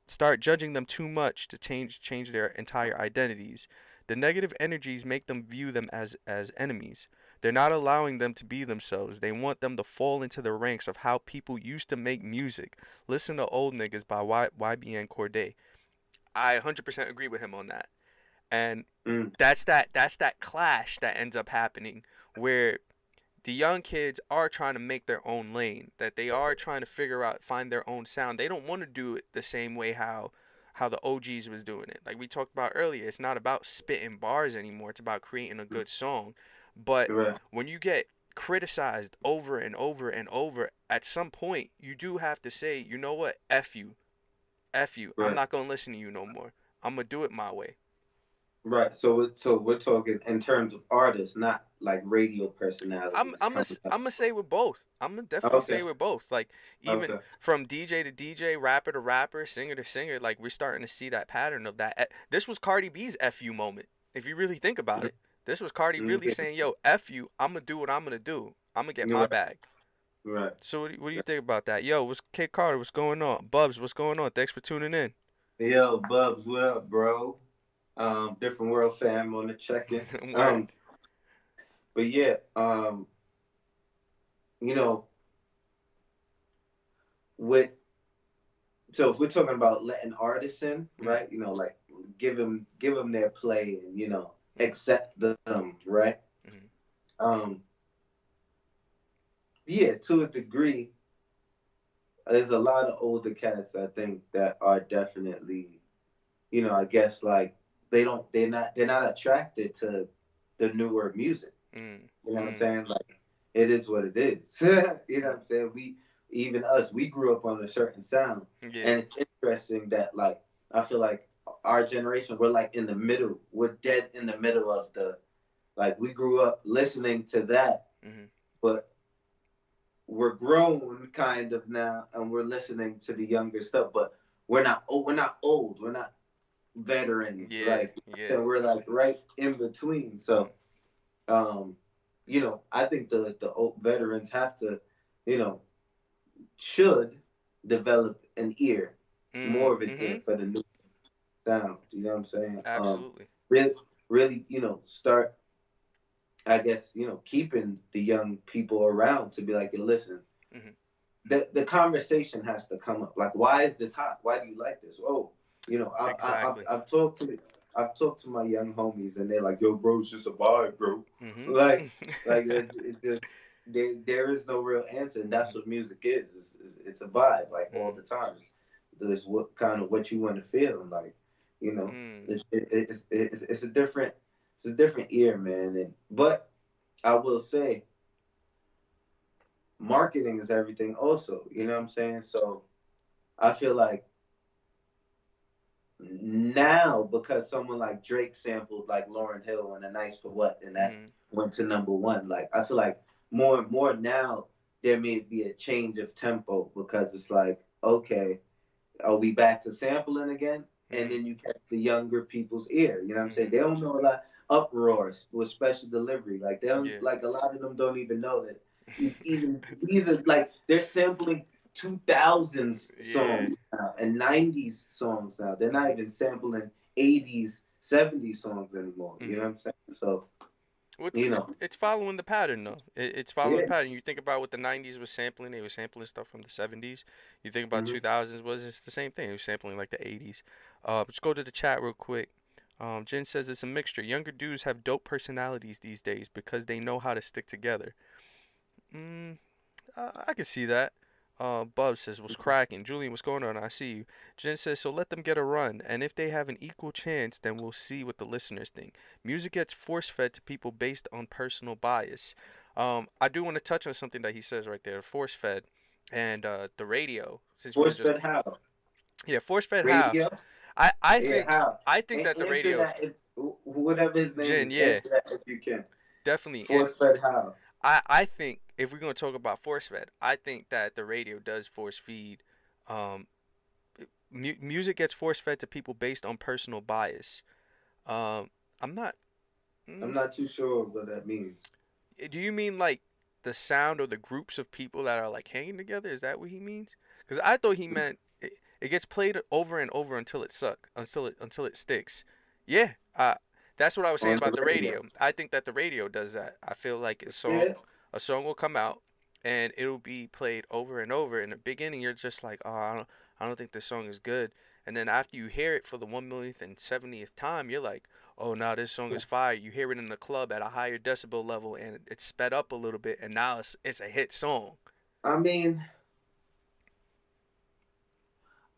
start judging them too much to change their entire identities, the negative energies make them view them as enemies. They're not allowing them to be themselves. They want them to fall into the ranks of how people used to make music. Listen to Old Niggas by YBN Corday. I 100% agree with him on that. And Mm, that's that clash that ends up happening where the young kids are trying to make their own lane, that they are trying to figure out find their own sound. They don't want to do it the same way how the OGs was doing it. Like we talked about earlier, it's not about spitting bars anymore. It's about creating a good song. But right, when you get criticized over and over and over, at some point you do have to say, you know what, F you. F you. I'm right. not gonna listen to you no more. I'm gonna do it my way. Right. So we're talking in terms of artists, not like radio I'm personalities I'm gonna coming up. I'm gonna say with both. I'm gonna definitely Okay. say with both. Like even Okay. from DJ to DJ, rapper to rapper, singer to singer. Like we're starting to see that pattern of that. This was Cardi B's "fu" moment. If you really think about it, this was Cardi Mm, really yeah, saying, "Yo, f you. I'm gonna do what I'm gonna do. I'm gonna get you're my right. bag." Right. So what do you think about that? Yo, what's Kid Carter? What's going on? Bubs, what's going on? Thanks for tuning in. Yo, Bubs, what up, bro? Different world fam on the check-in. Word. But yeah, you know, with so if we're talking about letting artists in, Mm, right? Like give them their play and mm, accept them, right? mm, Um, yeah, to a degree, there's a lot of older cats I think that are definitely, I guess like they're not attracted to the newer music. mm, You know what I'm mm, saying? Like it is what it is. You know what mm. I'm saying? Even us, we grew up on a certain sound. Yeah. And it's interesting that like I feel like our generation, we're like in the middle. We're dead in the middle of the like we grew up listening to that, Mm-hmm. but we're grown kind of now and we're listening to the younger stuff, but we're not old, we're not veterans, Yeah. like Yeah. we're like right in between. Mm, So um I think the old veterans have to, you know should develop an ear, more mm, of an mm-hmm. ear for the new sound. You know what I'm saying? Absolutely. Really, really, start, I guess, keeping the young people around to be like, yo, listen, Mm-hmm. the conversation has to come up. Like, why is this hot? Why do you like this? Oh, Exactly. I've talked to my young homies, and they're like, yo, bro, it's just a vibe, bro. Mm-hmm. Like it's just there is no real answer, and that's what music is. It's a vibe, like all Mm, the time. It's what kind of what you want to feel, and like mm, it's a different ear, man. And but I will say marketing is everything also, you know what mm-hmm. I'm saying? So I feel like now because someone like Drake sampled like Lauryn Hill on A Nice for What and that Mm, went to number one, like I feel like more and more now there may be a change of tempo because it's like, okay, are we back to sampling again? And mm, then you catch the younger people's ear. You know what I'm saying? mm-hmm. They don't know a lot uproars with special delivery. Like they don't Yeah. like a lot of them don't even know that even these are like they're sampling 2000s Yeah. songs now and 90s songs now. They're not even sampling 80s, 70s songs anymore. You know Mm-hmm. what I'm saying? So What's you know, it's following the pattern though. It's following the yeah. pattern. You think about what the '90s was sampling; they were sampling stuff from the '70s. You think about Hmm. 2000s was it's the same thing. It was sampling like the '80s. Let's go to the chat real quick. Jen says it's a mixture. Younger dudes have dope personalities these days because they know how to stick together. Mm, I can see that. Bub says, what's cracking? Julian, what's going on? I see you. Jen says, so let them get a run. And if they have an equal chance, then we'll see what the listeners think. Music gets force fed to people based on personal bias. I do want to touch on something that he says right there, force fed and the radio. Since we were Force just, fed how? yeah, force fed how? Radio? I Yeah, think how? I think that the Answer radio, that if whatever his name Jen, is, yeah, answer that if you can. definitely. Force fed how? I think if we're gonna talk about force fed, I think that the radio does force feed. Um, music gets force fed to people based on personal bias. Um, I'm not. I'm Mm, not too sure what that means. do you mean like the sound or the groups of people that are like hanging together? Is that what he means? Because I thought he meant it gets played over and over until it until it sticks. Yeah, that's what I was saying On about the the radio. radio. I think that the radio does that. I feel like Yeah. a song will come out and it'll be played over and over. In the beginning, you're just like, oh, I don't think this song is good. And then after you hear it for the 1 millionth and 70th time, you're like, oh, now this song is fire. You hear it in the club at a higher decibel level and it's sped up a little bit, and now it's a hit song. I mean,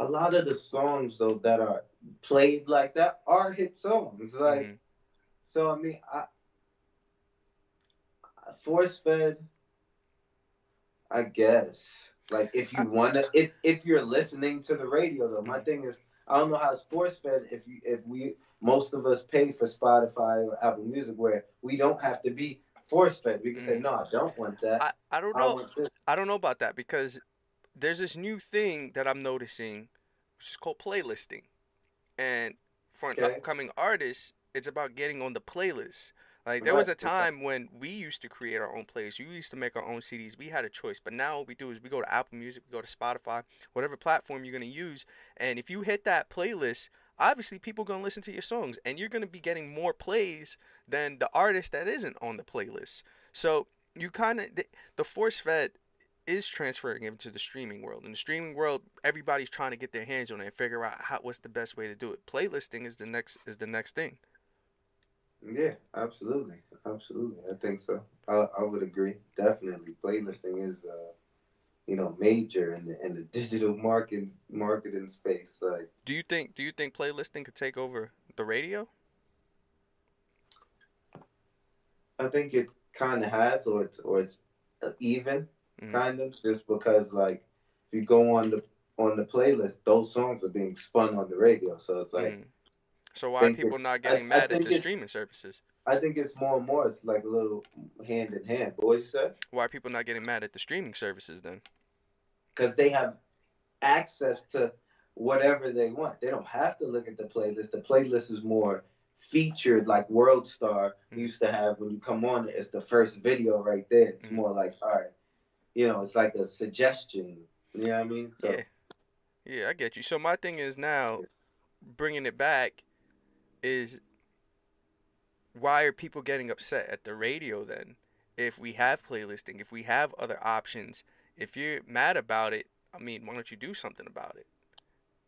a lot of the songs though that are played like that are hit songs. Like Hmm. so, I mean, force fed. I guess. Like if I, you wanna, if you're listening to the radio though, my mm, thing is I don't know how it's force fed if we most of us pay for Spotify or Apple Music where we don't have to be force fed. We can say mm. no, I don't want that. I don't I know. want this. I don't know about that because there's this new thing that I'm noticing, which is called playlisting. And for an Okay, upcoming artist, it's about getting on the playlist. Like there was right. a time when we used to create our own playlists. We used to make our own CDs. We had a choice, but now what we do is we go to Apple Music, we go to Spotify, whatever platform you're gonna use, and if you hit that playlist, obviously people gonna listen to your songs, and you're gonna be getting more plays than the artist that isn't on the playlist. So you kind of the force fed is transferring into the streaming world. In the streaming world, everybody's trying to get their hands on it and figure out what's the best way to do it. Playlisting is the next thing. Yeah, absolutely, absolutely. I think so. I would agree. Definitely, playlisting is major in the digital marketing space. Like Do you think playlisting could take over the radio? I think it kind of has, or it's even Mm-hmm. kind of just because like if you go on the playlist, those songs are being spun on the radio. So it's like Mm-hmm. So why I are think people it's not I, getting I mad at think the it's streaming services? I think it's more and more. It's like a little hand in hand. But what you said? Why are people not getting mad at the streaming services then? Because they have access to whatever they want. They don't have to look at the playlist. The playlist is more featured, like World Star Mm-hmm. used to have. When you come on, it's the first video right there. It's Mm-hmm. more like, all right, it's like a suggestion. You know what I mean? Yeah, So yeah, I get you. So my thing is now bringing it back is why are people getting upset at the radio then? If we have playlisting, if we have other options, if you're mad about it, I mean, why don't you do something about it?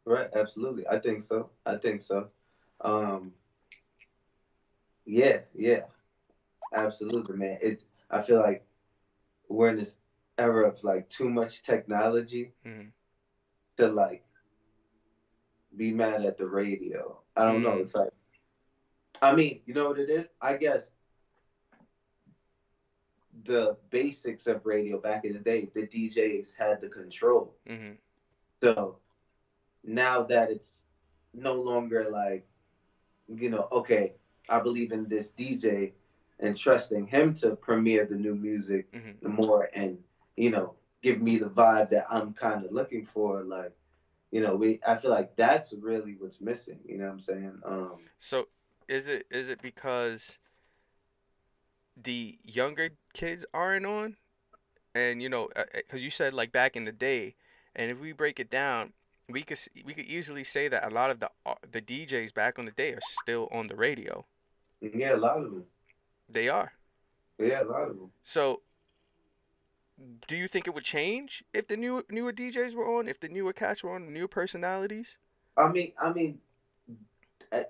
right, absolutely. I think so. I think so. Um, yeah, yeah, absolutely, man. I feel like we're in this era of like too much technology Mm-hmm. to like be mad at the radio. I don't know. Mm-hmm. It's like, I mean, you know what it is? I guess the basics of radio back in the day, the DJs had the control. Mm-hmm. So now that it's no longer like, okay, I believe in this DJ and trusting him to premiere the new music Mm-hmm. more and, give me the vibe that I'm kind of looking for. Like, I feel like that's really what's missing. You know what I'm saying? So is it because the younger kids aren't on? And you know, because you said like back in the day, and if we break it down, we could easily say that a lot of the DJs back on the day are still on the radio. Yeah, a lot of them. They are. Yeah, a lot of them. So, do you think it would change if the newer DJs were on, if the newer cats were on, the newer personalities? I mean, uh,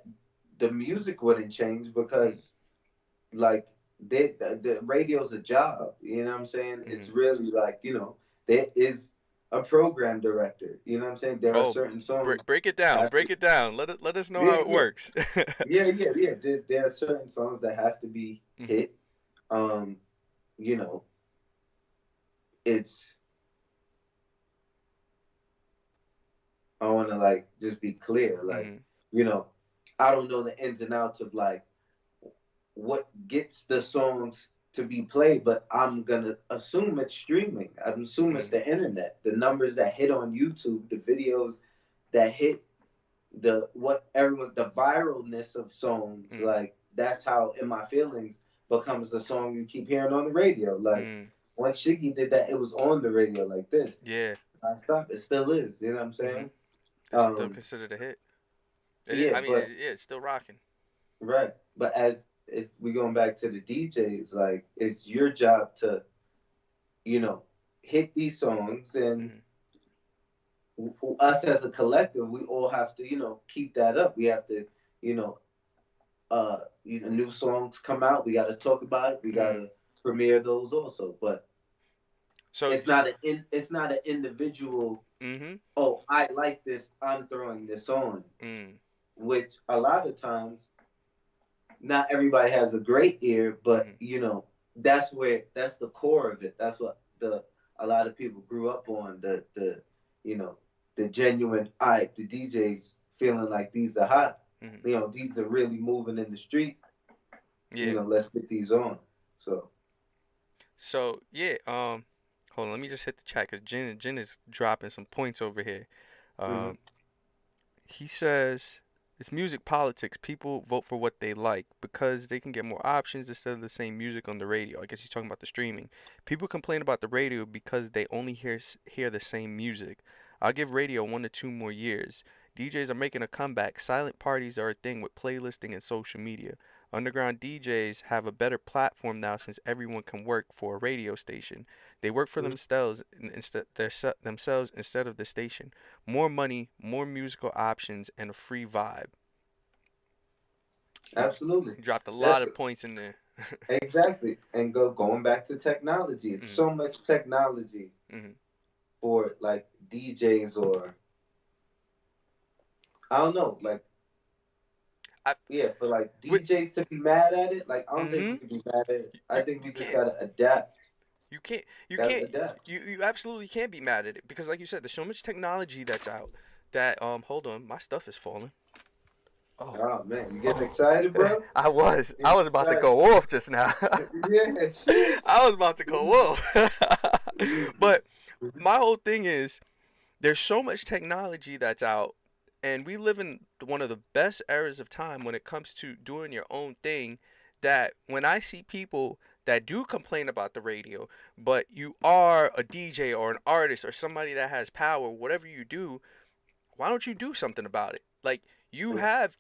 the music wouldn't change because like the radio's a job. You know what I'm saying? Mm-hmm. It's really like there is a program director. You know what I'm saying? There are Oh, certain songs break it down. that have to. Break it down. Let us know Yeah, how it yeah, works. yeah. There are certain songs that have to be Mm-hmm. hit. Um, you know, it's I want to like just be clear. Like, Mm-hmm. you know, I don't know the ins and outs of like what gets the songs to be played, but I'm gonna assume it's streaming. I'm assuming it's Mm-hmm. the internet. The numbers that hit on YouTube, the videos that hit the viralness of songs, Mm-hmm. like that's how In My Feelings becomes the song you keep hearing on the radio. Like Mm-hmm. once Shiggy did that, it was on the radio like this. Yeah. Stop. It still is. You know what I'm Mm-hmm. saying? It's still Um, considered a hit. yeah, I mean, but yeah, it's still rocking. right. But as if we going back to the DJs, like it's your job to, you know, hit these songs, and Mm-hmm. us as a collective, we all have to, keep that up. We have to, you know, new songs come out. We got to talk about it. We got Mm-hmm. to premiere those also. But So, it's not an individual. mm-hmm. Oh, I like this. I'm throwing this on. Mm-hmm. Which a lot of times, not everybody has a great ear, but Mm-hmm. that's the core of it. That's what the a lot of people grew up on. You know the genuine the DJs feeling like these are hot. Mm-hmm. These are really moving in the street. Yeah. Let's put these on. So So yeah. Hold on. Let me just hit the chat because Jen is dropping some points over here. mhm. Um, he says it's music politics. People vote for what they like because they can get more options instead of the same music on the radio. I guess he's talking about the streaming. People complain about the radio because they only hear the same music. I'll give radio 1 to 2 more years. DJs are making a comeback. Silent parties are a thing with playlisting and social media. Underground DJs have a better platform now since everyone can work for a radio station. They work for Mhm. themselves instead of the station. More money, more musical options, and a free vibe. He, Absolutely. he dropped a lot That's of points in there. exactly. And going back to technology. It's Mm-hmm. so much technology Mm-hmm. for like DJs, or I don't know, like I, yeah, for like with, DJs to be mad at it, like I don't think mm-hmm. we can be mad at it. I You, think you we just can't. gotta adapt. You can't. You Gotta can't. adapt. You absolutely can't be mad at it because, like you said, there's so much technology that's out that hold on, my stuff is falling. Oh, Oh man, you getting oh. excited, bro? I was. Getting I was about to excited. go off just now. Yeah, sheesh. I was about to go Easy, off. easy. But my whole thing is there's so much technology that's out, and we live in one of the best eras of time when it comes to doing your own thing. That when I see people that do complain about the radio, but you are a DJ or an artist or somebody that has power, whatever you do, why don't you do something about it? Like you have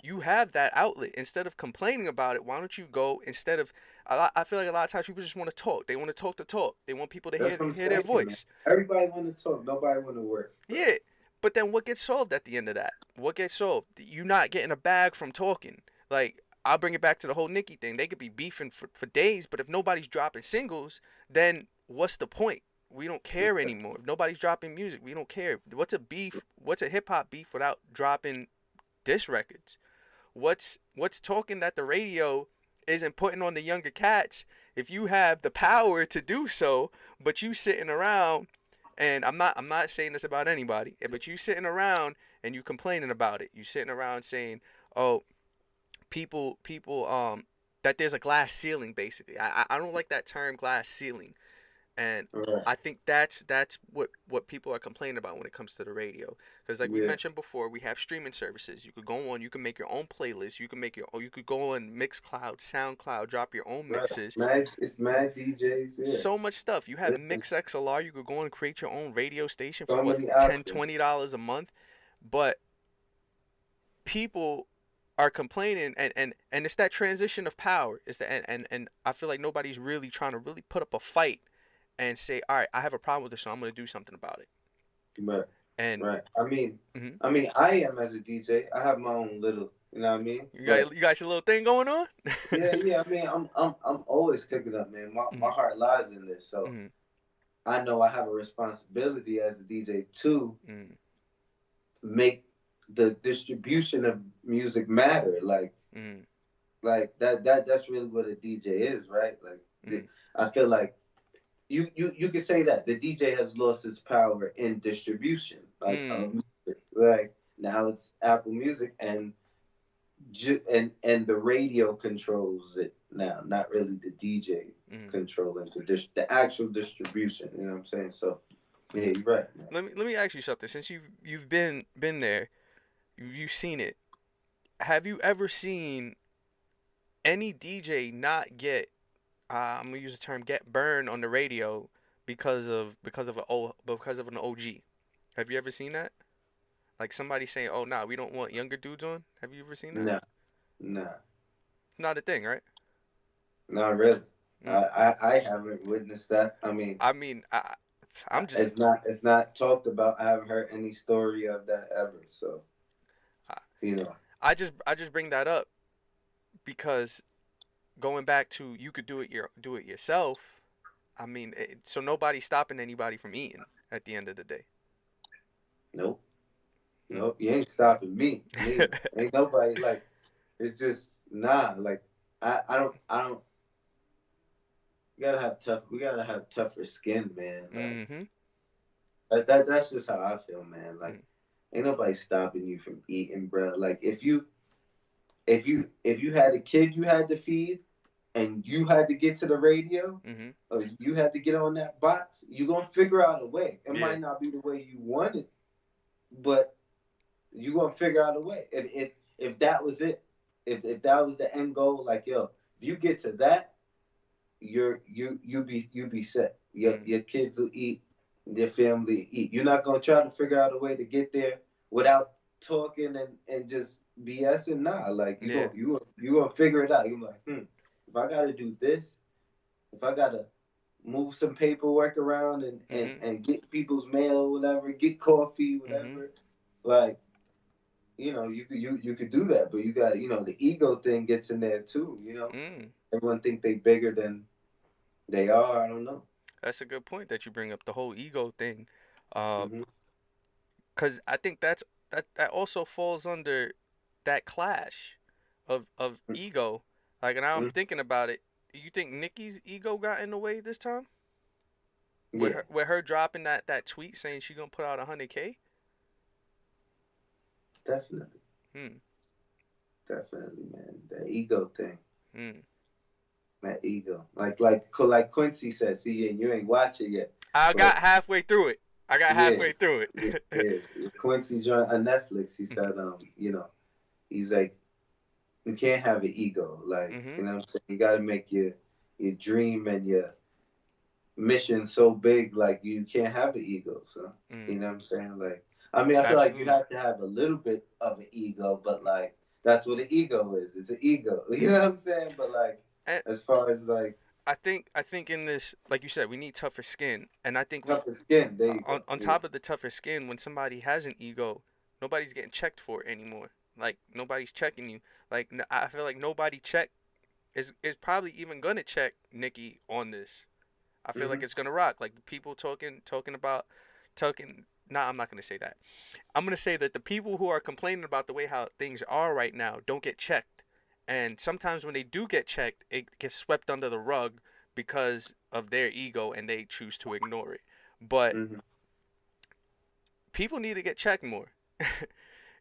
that outlet. Instead of complaining about it, why don't you go instead of I feel like a lot of times people just want to talk. They want to talk to talk. They want people to That's what I'm hear their saying, man. voice. Everybody want to talk. Nobody want to work, bro. Yeah. But then what gets solved at the end of that? What gets solved? You not getting a bag from talking. Like I'll bring it back to the whole Nicki thing. They could be beefing for days, but if nobody's dropping singles, then what's the point? We don't care anymore. If nobody's dropping music, we don't care. What's a beef? What's a hip hop beef without dropping diss records? What's talking that the radio isn't putting on the younger cats if you have the power to do so, but you sitting around and I'm not saying this about anybody, but you sitting around and you complaining about it. You sitting around saying, "Oh, people that there's a glass ceiling basically." I don't like that term glass ceiling. And Right. I think that's what people are complaining about when it comes to the radio. Because like we Yeah. mentioned before, we have streaming services. You could go on, you can make your own playlist. You can make your, or you could go on Mixcloud, SoundCloud, drop your own Right. mixes. It's mad DJs. Yeah. So much stuff. You have There's MixXLR. You could go and create your own radio station for so what, many 10, options. $20 a month. But people are complaining, and it's that transition of power. It's the, and I feel like nobody's really trying to really put up a fight and say, all right, I have a problem with this, so I'm going to do something about it. Right. And Right. mhm. I am as a DJ. I have my own little, you know what I mean? You got your little thing going on. Yeah. I mean, I'm always cooking up, man. My Mhm. heart lies in this, so Mhm. I know I have a responsibility as a DJ to Mhm. make the distribution of music matter. Mhm. Like that's really what a DJ is, right? Mhm. I feel like you could say that the DJ has lost its power in distribution, like of Mhm. music. Like now it's Apple Music and the radio controls it now, not really the DJ Mhm. controlling the actual distribution. You know what I'm saying? So yeah, you're right, man. Let me ask you something. Since you've been there, you've seen it. Have you ever seen any DJ not get I'm gonna use the term get burned on the radio because of an OG? Have you ever seen that? Like somebody saying, "Oh, nah, we don't want younger dudes on." Have you ever seen that? Nah, nah, Not a thing, right? not really. Mm. I haven't witnessed that. I mean, I mean, I'm just it's not talked about. I haven't heard any story of that ever. So I, you know, I just bring that up because going back to you could do it yourself. I mean, so nobody's stopping anybody from eating at the end of the day. nope, Mm. nope. You ain't stopping me. Neither. Ain't nobody like. It's just nah. Like I don't. We gotta have tougher skin, man. Like Mhm. that's just how I feel, man. Like Mm. ain't nobody stopping you from eating, bro. Like if you had a kid you had to feed and you had to get to the radio Mhm. or you had to get on that box, you're gonna figure out a way. It Yeah. might not be the way you want it, but you're gonna figure out a way. If that was it, if that was the end goal, like yo, if you get to that, you be set. Mm. Your kids will eat, your family eat. You're not gonna try to figure out a way to get there without talking and just BSing. Nah, like Yeah. you gonna figure it out. You're like, if I gotta do this, if I gotta move some paperwork around Mhm. and get people's mail, whatever, get coffee, Mhm. whatever, like you could do that, but you got the ego thing gets in there too. Mm. Everyone think they bigger than they are. I don't know. That's a good point that you bring up the whole ego thing. Uh, Hmm. cause I think that also falls under that clash of ego. Like, now I'm thinking about it. You think Nicki's ego got in the way this time? Yeah, With her dropping that tweet saying she gonna put out 100K? definitely, Hmm. definitely, man. That ego thing, Hmm. that ego. Like Quincy said. See, and you ain't watch it yet, I got but halfway through it. I got yeah, halfway through yeah, it. yeah. Quincy joined on Netflix. He said, he's like, you can't have an ego. Like, Mhm. you know what I'm saying? You got to make your dream and your mission so big. Like, you can't have an ego. So, you Mm. know what I'm saying? Like, I mean, I feel like you Absolutely. have to have a little bit of an ego, but like, that's what an ego is. It's an ego. You know what I'm saying? But like, And as far as like I think in this, like you said, we need tougher skin, and I think we tougher skin, there you go. on Yeah. top of the tougher skin, when somebody has an ego, nobody's getting checked for it anymore. Like, nobody's checking you. Like, I feel like nobody is probably even gonna check Nicki on this. I feel like Hmm. it's gonna rock. Like, the people talking about talking. Nah, I'm not gonna say that. I'm gonna say that the people who are complaining about the way how things are right now don't get checked, and sometimes when they do get checked, it gets swept under the rug because of their ego, and they choose to ignore it. But Hmm. people need to get checked more.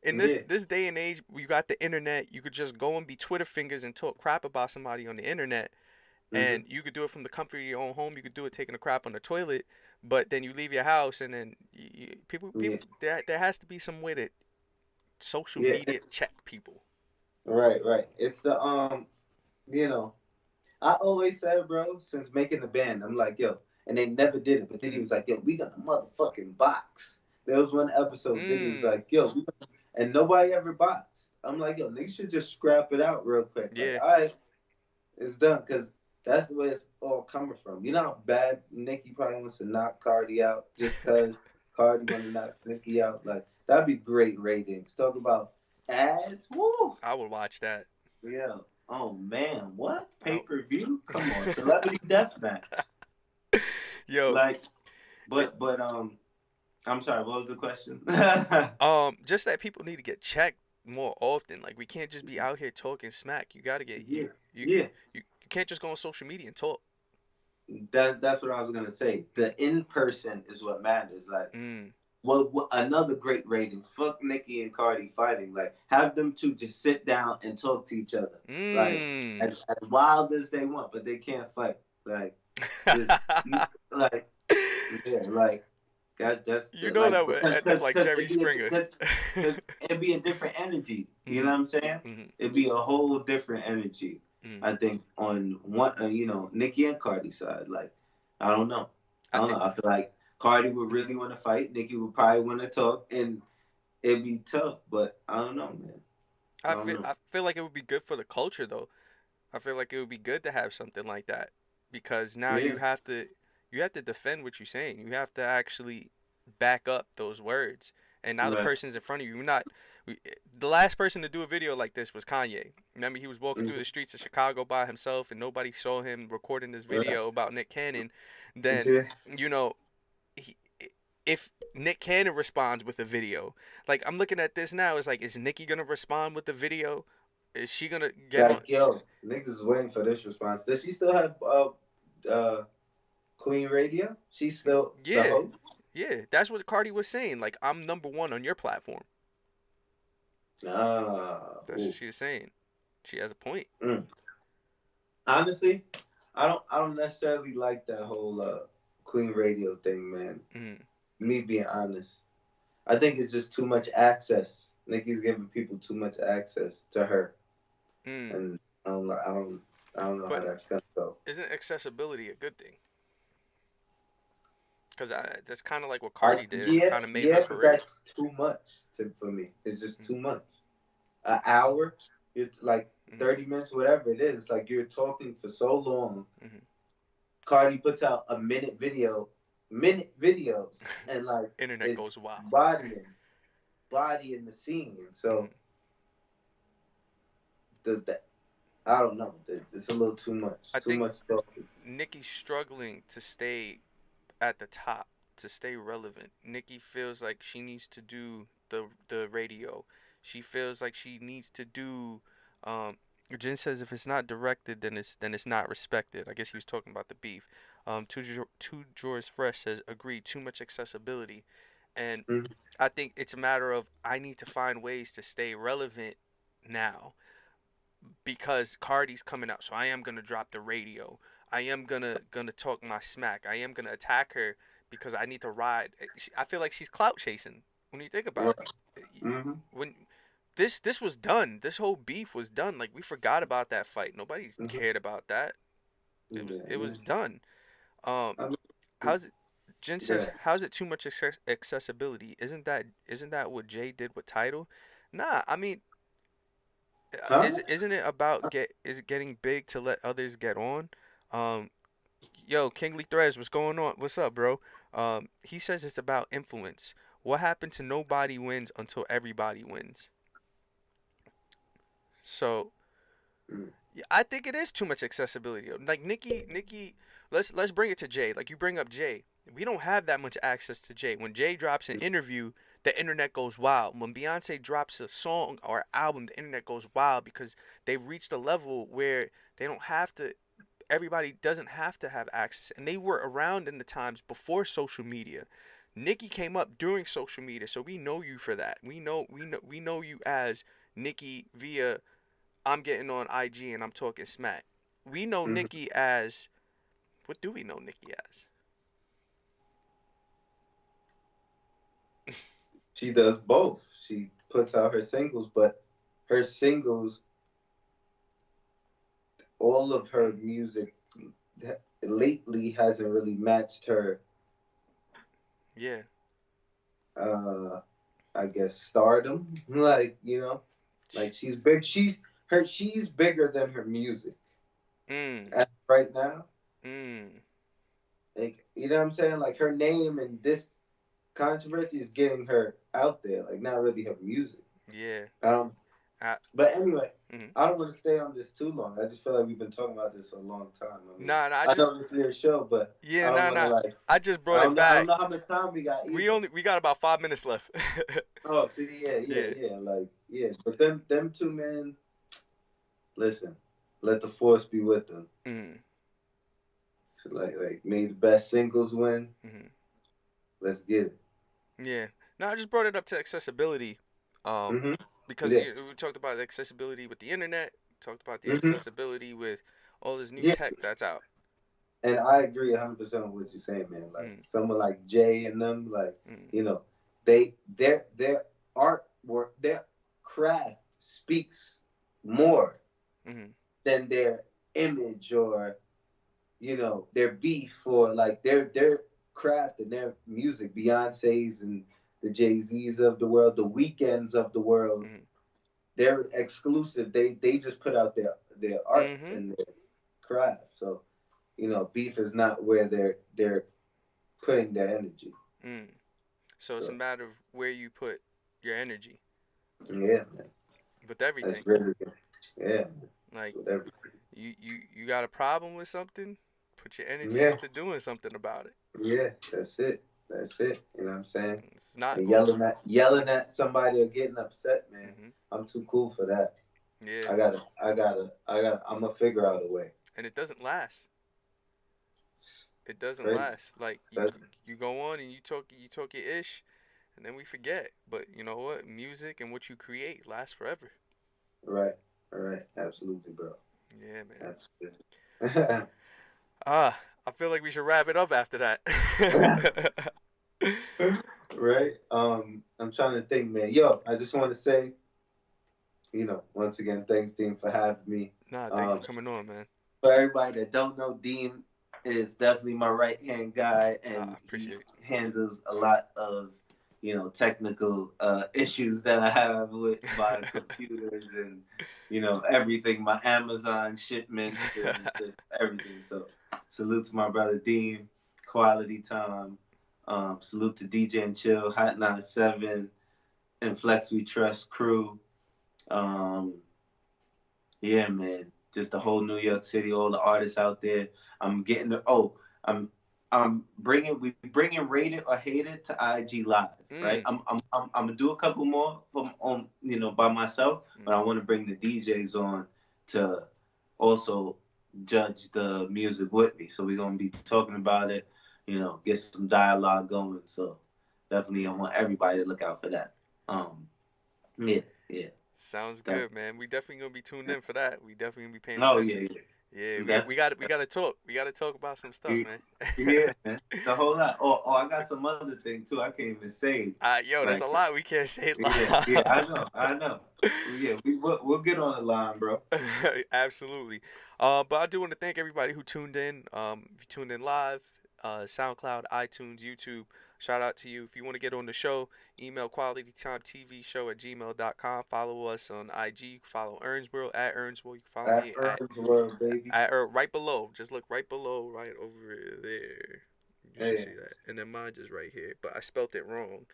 In Yeah. this day and age, you got the internet. You could just go and be Twitter fingers and talk crap about somebody on the internet, Mm-hmm. and you could do it from the comfort of your own home. You could do it taking a crap on the toilet, but then you leave your house, and then Yeah. there has to be some way to social Yeah. media check people. Right. It's the you know, I always said, bro, since making the band, I'm like, yo, and they never did it. But then he Mm. was like, yo, we got a motherfucking box. There was one episode, Diddy was Mm. like, yo, and nobody ever boxed. I'm like, yo, niggas should just scrap it out real quick. Like, Yeah. all right, it's done. Because that's where it's all coming from. You know how bad Nicki probably wants to knock Cardi out just because Cardi want to knock Nicki out? Like, that'd be great ratings. Talk about ads. Woo! I would watch that. Yeah. Oh man, what pay Oh. per view? Come on, celebrity deathmatch. Yo, Like, it, but I'm sorry. What was the question? just that people need to get checked more often. Like we can't just be out here talking smack. You gotta get Yeah, you yeah. you can't just go on social media and talk. That's what I was gonna say. The in person is what matters. Like, Mm. what another great ratings. Fuck Nicki and Cardi fighting. Like, have them two just sit down and talk to each other. Like, Mm. as wild as they want, but they can't fight. Like, just, like, yeah, like. That's You know like that would end up like Jerry Springer. because it'd be a different energy. You know what I'm saying? Mm-hmm. It'd be a whole different energy. Mm. I think on one, Nicki and Cardi's side. Like, I don't know. I don't know. I feel like Cardi would really want to fight. Nicki would probably want to talk, and it'd be tough. But I don't know, man. I don't know. I feel like it would be good for the culture though. I feel like it would be good to have something like that because now Yeah. you have to defend what you're saying. You have to actually back up those words. And now the Right. person's in front of you. The last person to do a video like this was Kanye. Remember, he was walking through the streets of Chicago by himself, and nobody saw him recording this video about Nick Cannon. Then, Yeah. you know, he, if Nick Cannon responds with a video, like I'm looking at this now, it's like, is Nicki gonna respond with the video? Is she gonna get on? Like, yo, niggas is waiting for this response. Does she still have Queen Radio? She's still the Yeah, host? yeah. That's what Cardi was saying. Like, I'm number one on your platform. That's what she was saying. She has a point. Honestly, I don't necessarily like that whole Queen Radio thing, man. Mm. Me being honest, I think it's just too much access. Nicki's giving people too much access to her, and I don't know how that's gonna go. Isn't accessibility a good thing? Because that's kind of like what Cardi did. Yeah, Kind of made her but career. that's too much for me. It's just too much. An hour, it's like 30 minutes, whatever it is. Like you're talking for so long. Mm-hmm. Cardi puts out a minute videos, and like Internet goes wild. Bodying the scene. So I don't know. It's a little too much. I too think much talking. Nicki's struggling to stay at the top, to stay relevant. Nicki feels like she needs to do the radio. She feels like she needs to do. Jen says if it's not directed, then it's not respected. I guess he was talking about the beef. Two Drawers Fresh says agree. Too much accessibility, and I think it's a matter of I need to find ways to stay relevant now because Cardi's coming out. So I am gonna drop the radio. I am gonna talk my smack. I am gonna attack her because I need to ride. I feel like she's clout chasing when you think about it. When this was done, this whole beef was done. Like we forgot about that fight. Nobody cared about that. It was done. How's it? Jen says, "How's it too much accessibility? Isn't that what Jay did with Tidal? Nah, I mean, isn't it about getting big to let others get on? Yo, Kingly Threads, what's going on? What's up, bro? He says it's about influence. What happened to nobody wins until everybody wins? So, yeah, I think it is too much accessibility. Like Nicki, let's bring it to Jay. Like you bring up Jay, we don't have that much access to Jay. When Jay drops an interview, the internet goes wild. When Beyonce drops a song or album, the internet goes wild because they've reached a level where they don't have to. Everybody doesn't have to have access, and they were around in the times before social media. Nicki came up during social media, so we know you for that. We know you as Nicki via I'm getting on IG and I'm talking smack. we know Mhm. Nicki as, what do we know Nicki as? She does both. She puts out her singles, but her singles, all of her Mm, music lately hasn't really matched her, yeah. uh, I guess, stardom. Like, like she's big. She's bigger than her music. Mm, As right now, mm, like, you know what I'm saying? Like, her name and this controversy is getting her out there. Like, not really her music. yeah. Um, I, but anyway, mm. I don't want to stay on this too long. I just feel like we've been talking about this for a long time. I mean, Nah, I I just, know this is your show, but yeah, I don't want to like. I just brought it I don't back. know how much time we got either. We got about 5 minutes left. Oh, see, Yeah. like, yeah. But them two men, listen, let the force be with them. Mm, So like, may the best singles win. mm, Let's get it. yeah. No, I just brought it up to accessibility, um, Mhm. because Yes. we talked about the accessibility with the internet, talked about the Mhm. accessibility with all this new Yeah, tech that's out. and I agree 100% with what you're saying, man. Like Mm, someone like Jay and them, like, mm, their artwork, their craft speaks more mm, than their image or their beef or like their craft and their music. Beyonce's and the Jay-Z's of the world, the Weekends of the world, mm, they're exclusive. They just put out their art mm, and their craft. So beef is not where they're putting their energy. mm. So it's a So matter of where you put your energy yeah, man, with that's everything. really good. Yeah, man. That's Like what everything. you got a problem with something, put your energy Yeah, into doing something about it. yeah, that's it. That's it. You know what I'm saying? It's not And going. yelling at somebody or getting upset, man. Hmm. I'm too cool for that. Yeah, I'm gonna figure out a way. and it doesn't last. It doesn't Crazy. last. Like That's you go on and you talk your ish, and then we forget. But you know what? Music and what you create lasts forever. right. All right. Absolutely, bro. Yeah, man. Absolutely. I feel like we should wrap it up after that. Right. I'm trying to think, man. Yo, I just want to say, once again, thanks, Deem, for having me. Nah, thank you Um, for coming on, man. for everybody that don't know, Deem is definitely my right hand guy, I and he appreciate it. handles a lot of technical issues that I have with my computers and everything, my Amazon shipments and just everything. So salute to my brother Deem, quality time. Salute to DJ and Chill, Hot 97, and Flex We Trust crew. Um, yeah, man. Just the whole New York City, all the artists out there. I'm getting the I'm bringing Rated or Hated to IG Live, right? Mm, I'm gonna do a couple more from on by myself, but mm. I want to bring the DJs on to also judge the music with me. So we're gonna be talking about it, get some dialogue going. So definitely, I Yeah. want everybody to look out for that. Yeah, yeah. Sounds That, good, man. We definitely gonna be tuned in for that. We definitely gonna be paying oh attention. yeah, Yeah, yeah. That's we gotta talk. We gotta talk about some stuff, man. yeah, man. The whole lot. I got some other thing too. I can't even say. Yo, that's Like, a lot we can't say yeah. live. I know. Yeah, we'll get on the line, bro. Absolutely. But I do want to thank everybody who tuned in. If you tuned in live, SoundCloud, iTunes, YouTube, shout out to you. If you want to get on the show, email qualitytimetvshow@gmail.com. Follow us on IG. You can follow Ernz World at Ernz World. You can follow At me Ernz World, baby. right below. Just look right below, right over there. You should Hey, see that. And then mine just right here. But I spelt it wrong.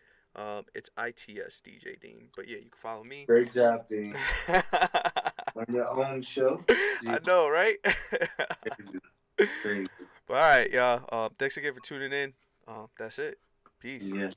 It's ITS DJ Dean. But yeah, you can follow me. great job, Dean. On your own show. I Jeez, know, right? crazy, crazy. But all right, y'all. Thanks again for tuning in. That's it. Peace. Yeah.